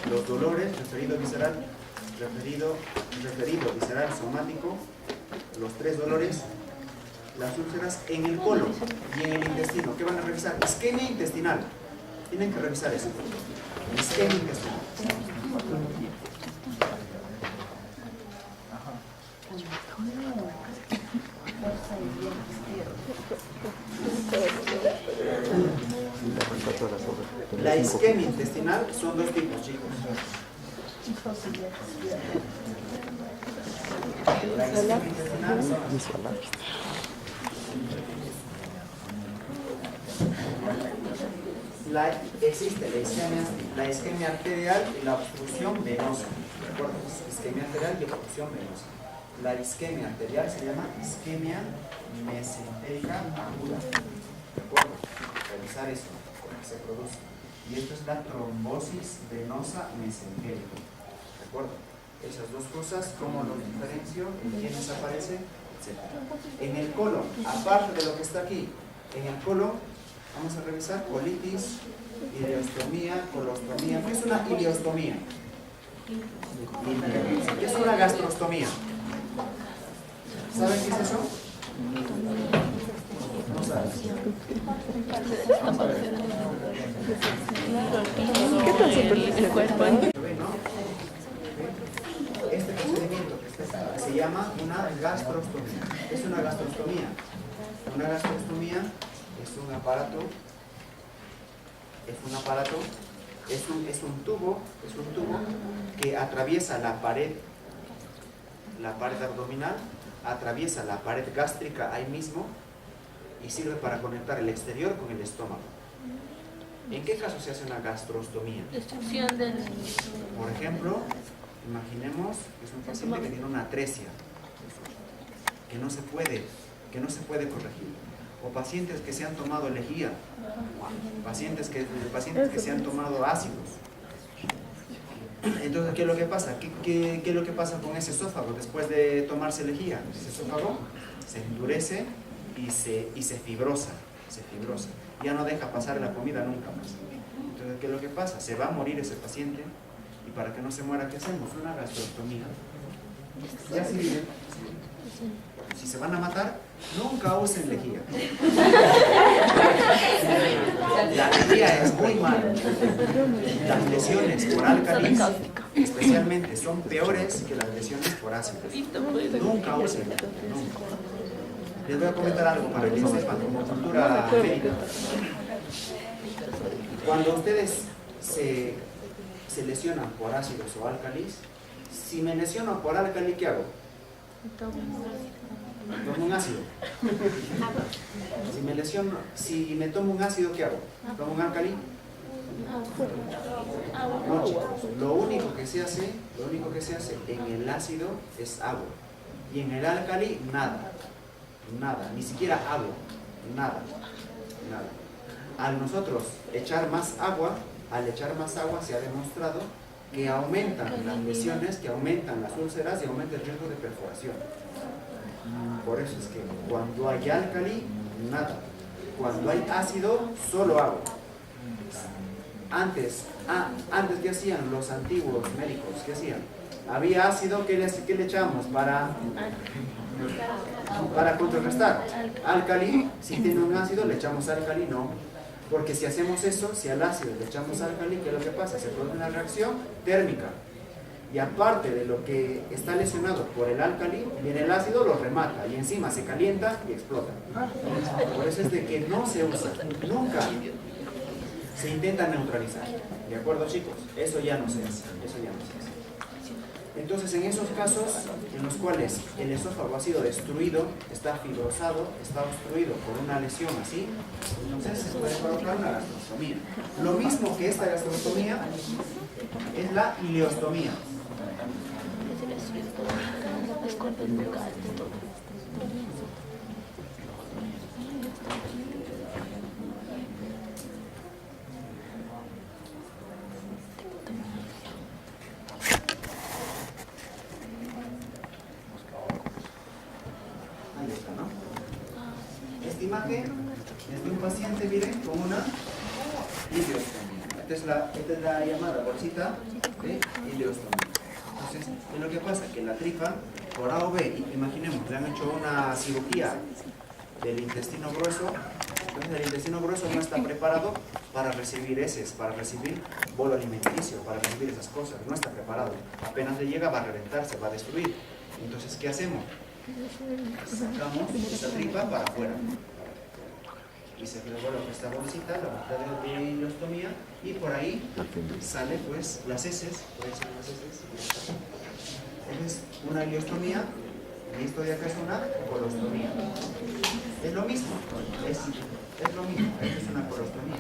los dolores, referido visceral somático, los 3 dolores, las úlceras en el colon y en el intestino. ¿Qué van a revisar? Isquemia intestinal. Tienen que revisar eso. Isquemia intestinal. La isquemia intestinal son 2 tipos, chicos. La isquemia intestinal son existe la isquemia arterial y la obstrucción venosa. ¿De acuerdo? Isquemia arterial y obstrucción venosa. La isquemia arterial se llama isquemia mesentérica aguda. ¿De acuerdo? Revisar eso, cómo se produce. Y esto es la trombosis venosa mesentérica. ¿De acuerdo? Esas 2 cosas, cómo los diferencio, en quiénes aparecen, etc. En el colon, aparte de lo que está aquí, en el colon vamos a revisar colitis, ileostomía, colostomía. ¿Qué es una ileostomía? ¿Qué es una gastrostomía? ¿Saben qué es eso? No saben. ¿Qué pasa por el cuerpo? ¿Lo ven, no? Este procedimiento que se llama una gastrostomía. ¿Qué es una gastrostomía? Una gastrostomía es un aparato, es un tubo que atraviesa la pared abdominal, atraviesa la pared gástrica ahí mismo y sirve para conectar el exterior con el estómago. ¿En qué caso se hace una gastrostomía? Destrucción del... Por ejemplo, imaginemos que es un paciente que tiene una atresia que no se puede corregir. O pacientes que se han tomado lejía, pacientes que se han tomado ácidos. Entonces, ¿qué es lo que pasa? ¿Qué es lo que pasa con ese esófago después de tomarse lejía? Ese esófago se endurece y se fibrosa. Ya no deja pasar la comida nunca más. Entonces, ¿qué es lo que pasa? Se va a morir ese paciente y para que no se muera, ¿qué hacemos? Una gastrostomía. Ya se vive. Si se van a matar, nunca usen lejía. La lejía es muy mala. Las lesiones por álcalis, especialmente, son peores que las lesiones por ácidos. Nunca usen lejía. Nunca. Les voy a comentar algo para que sepan como cultura médica. Cuando ustedes se lesionan por ácidos o álcalis, si me lesiono por álcali, ¿qué hago? Tomo un ácido. Si me tomo un ácido, ¿qué hago? ¿Tomo un álcali? No, chicos. Lo único que se hace en el ácido es agua. Y en el álcali, nada. Nada. Ni siquiera agua. Nada. Al nosotros echar más agua, se ha demostrado que aumentan las lesiones, que aumentan las úlceras y aumenta el riesgo de perforación. Por eso es que cuando hay álcali, nada. Cuando hay ácido, solo agua. Antes ¿qué hacían los antiguos médicos? ¿Qué hacían? Había ácido, ¿qué le echamos para contrarrestar? Álcali, si tiene un ácido, le echamos álcali, no. Porque si hacemos eso, si al ácido le echamos álcali, ¿qué es lo que pasa? Se produce una reacción térmica. Y aparte de lo que está lesionado por el álcali, viene el ácido, lo remata y encima se calienta y explota. Por eso es de que no se usa, nunca se intenta neutralizar. ¿De acuerdo, chicos? Eso ya no se hace, eso ya no se hace. Entonces, en esos casos en los cuales el esófago ha sido destruido, está fibrosado, está obstruido por una lesión así, entonces se puede colocar una gastrostomía. Lo mismo que esta gastrostomía es la ileostomía. Ahí está, ¿no? Esta imagen es de un paciente, miren, con una ileostomía. Esta es la llamada bolsita de ileostomía. Entonces, ¿qué es lo que pasa? Que la tripa, por A o B, imaginemos, le han hecho una cirugía del intestino grueso, entonces el intestino grueso no está preparado para recibir heces, para recibir bolo alimenticio, para recibir esas cosas, no está preparado. Apenas le llega va a reventarse, va a destruir. Entonces, ¿qué hacemos? Sacamos esta tripa para afuera. Y se coloca esta bolsita, la bolsita de ileostomía, y por ahí sale pues las heces, pueden ser las heces. Esa es una ileostomía y esto de acá es una colostomía. Es lo mismo, es lo mismo, esto es una colostomía.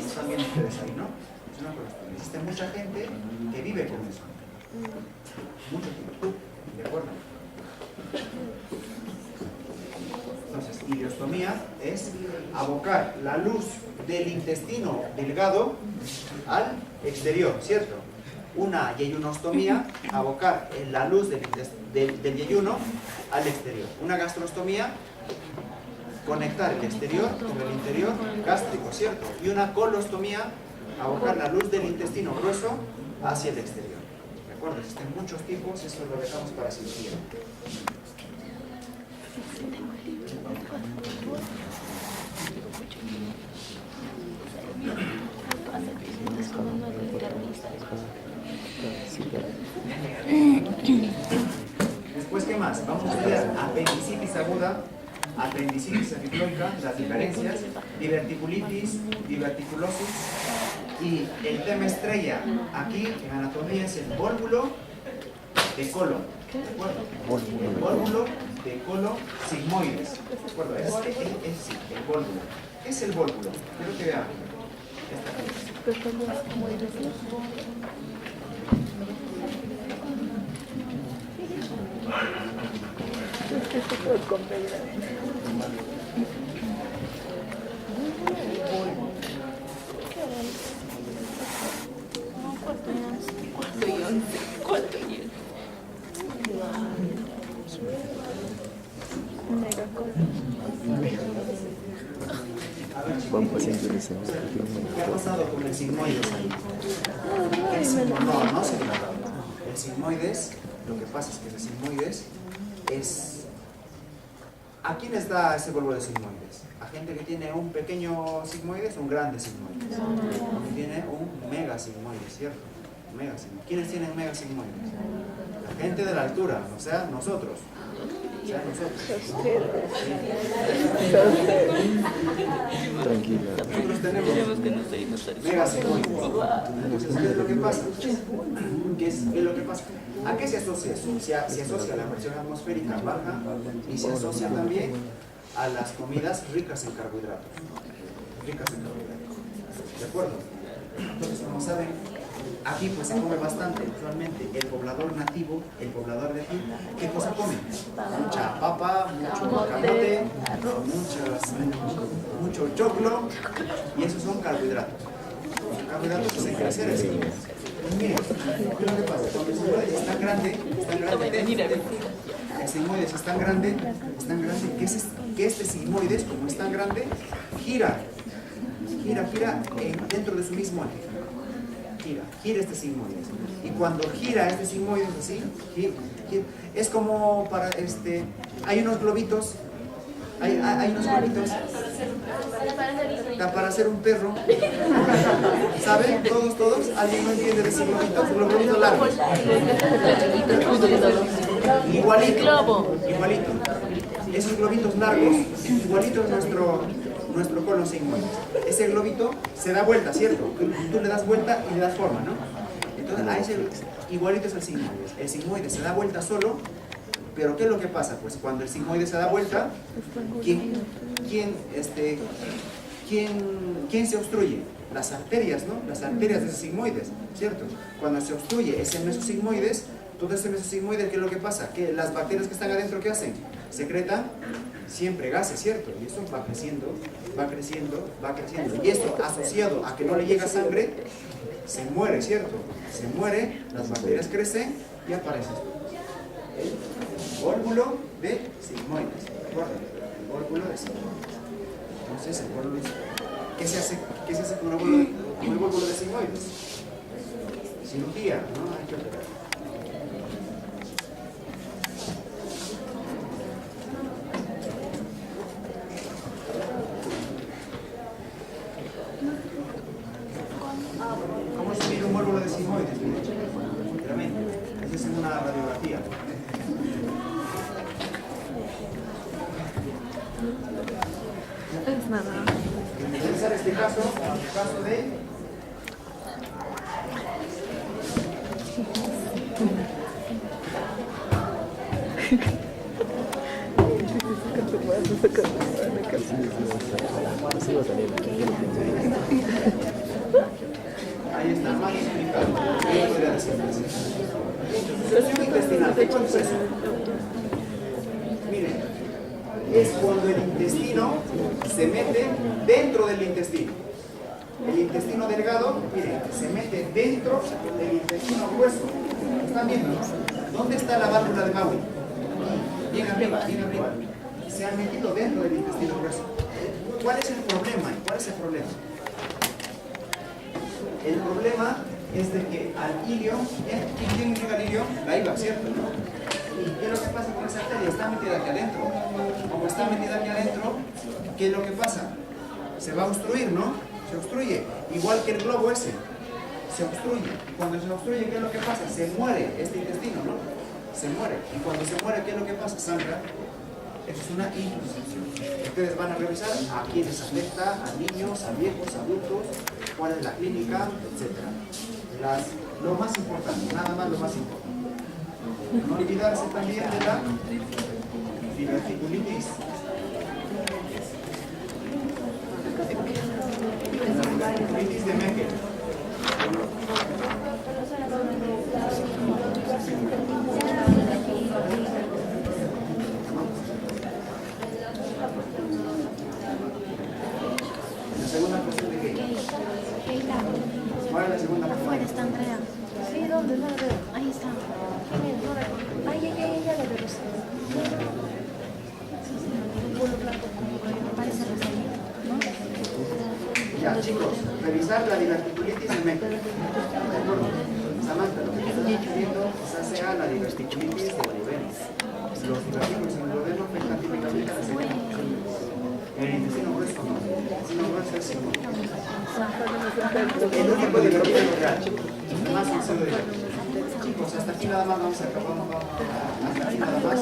Están viendo ustedes ahí, ¿no? Es una colostomía. Existe mucha gente que vive con eso. Mucho tiempo, ¿de acuerdo? Entonces, ileostomía es abocar la luz del intestino delgado al exterior, ¿cierto? Una yeyunostomía, abocar la luz del yeyuno al exterior. Una gastrostomía, conectar el exterior con el interior gástrico, ¿cierto? Y una colostomía, abocar la luz del intestino grueso hacia el exterior. ¿De acuerdo? Existen muchos tipos, eso lo dejamos para cirugía. Después, ¿qué más? Vamos a estudiar apendicitis aguda, apendicitis epiploica, las diferencias, diverticulitis, diverticulosis, y el tema estrella aquí en anatomía es el vólvulo de colon. ¿De acuerdo? El vólvulo de colon sigmoides. ¿De acuerdo? Es el vólvulo. ¿Qué es el vólvulo? Quiero que vean. Buen paciente dice. ¿Qué ha pasado con el sigmoides ahí? No se trata. El sigmoides, lo que pasa es que el sigmoides es... ¿A quién les da ese vólvulo de sigmoides? A gente que tiene un pequeño sigmoides, un grande sigmoides. O que tiene un mega sigmoides, ¿cierto? Mega sigmoides. ¿Quiénes tienen mega sigmoides? La gente de la altura, o sea, nosotros. Tranquila. Nosotros tenemos mega sigmoides. Entonces, ¿qué es lo que pasa? ¿Qué es lo que pasa? ¿A qué se asocia eso? Se asocia a la presión atmosférica baja y se asocia también a las comidas ricas en carbohidratos. ¿De acuerdo? Entonces, como saben, aquí pues se come bastante, usualmente el poblador nativo, el poblador de aquí, ¿qué cosa come? Mucha papa, mucho camote, mucho choclo, y esos son carbohidratos. Los carbohidratos hacen crecer el sigmoides. Miren, ¿qué es lo que pasa? Cuando el sigmoide es tan grande, el sigmoide es tan grande que este sigmoide, como es tan grande, gira dentro de su mismo eje. Gira este sigmoide. Y cuando gira este sigmoide así, gira. Es como para hay unos globitos. Hay unos globitos para hacer un perro. ¿Saben? Todos. ¿Alguien no entiende de esos globitos? Los globitos largos. Igualito. Esos globitos largos, igualito es nuestro colon sigmoide. Ese globito se da vuelta, ¿cierto? Tú le das vuelta y le das forma, ¿no? Entonces, a ese igualito es el sigmoide. El sigmoide se da vuelta solo. Pero ¿qué es lo que pasa? Pues cuando el sigmoide se da vuelta, ¿quién se obstruye? Las arterias, ¿no? Las arterias de esos sigmoides, ¿cierto? Cuando se obstruye ese mesosigmoides, todo ese mesosigmoide, ¿qué es lo que pasa? Que las bacterias que están adentro, ¿qué hacen? Secretan siempre gases, ¿cierto? Y eso va creciendo. Y esto, asociado a que no le llega sangre, se muere, ¿cierto? Se muere, las bacterias crecen y aparece esto. El óvulo de sigmoides. ¿Recuerdan? El óvulo de sigmoides. Entonces, el óvulo de sigmoides. ¿Qué se hace con el óvulo de sigmoides? Cirugía, ¿no? Hay que operar. ¿Cómo se mide un óvulo de sigmoides? Realmente, esa es una radiografía. Es nada. Utilizar este caso, el caso de ahí está, más explicado. Yo podría decir así. Succión intestinal, ¿qué es eso? Miren, es cuando el intestino se mete dentro del intestino. El intestino delgado, miren, se mete dentro del intestino grueso. ¿Están viendo? ¿Dónde está la válvula de Maury? Bien arriba. Se han metido dentro del intestino grueso. ¿Cuál es el problema? El problema es de que al ilio, ¿quién llega al ilio? La IVA, ¿cierto? ¿Y qué es lo que pasa con esa arteria? Está metida aquí adentro. Como está metida aquí adentro, ¿qué es lo que pasa? Se va a obstruir, ¿no? Se obstruye. Igual que el globo ese. Se obstruye. Y cuando se obstruye, ¿qué es lo que pasa? Se muere este intestino, ¿no? Se muere. Y cuando se muere, ¿qué es lo que pasa? Sangra. Eso es una insuficiencia. Ustedes van a revisar a quienes afecta, a niños, a viejos, adultos, cuál es la clínica, etc. Lo más importante, nada más lo más importante. No olvidarse también de la diverticulitis. La diverticulitis de Meckel. ¿La segunda cuestión de qué? ¿Cuál es la segunda cuestión? Afuera está Andrea. Sí, ¿dónde? No la veo. Ahí está. Ay, ya la veo. Parece rosarito, ¿no? Ya, chicos, revisar la diverticulitis de Meckel. ¿De acuerdo? Samantha, lo que te estoy diciendo quizás sea la diverticulitis de duodeno. Los divertículos en el duodeno afectan típicamente a la secreción. El intestino grueso no. El intestino grueso es el único divertículo real. Más sencillo de chicos, hasta aquí nada más vamos a acabar. Hasta aquí nada más.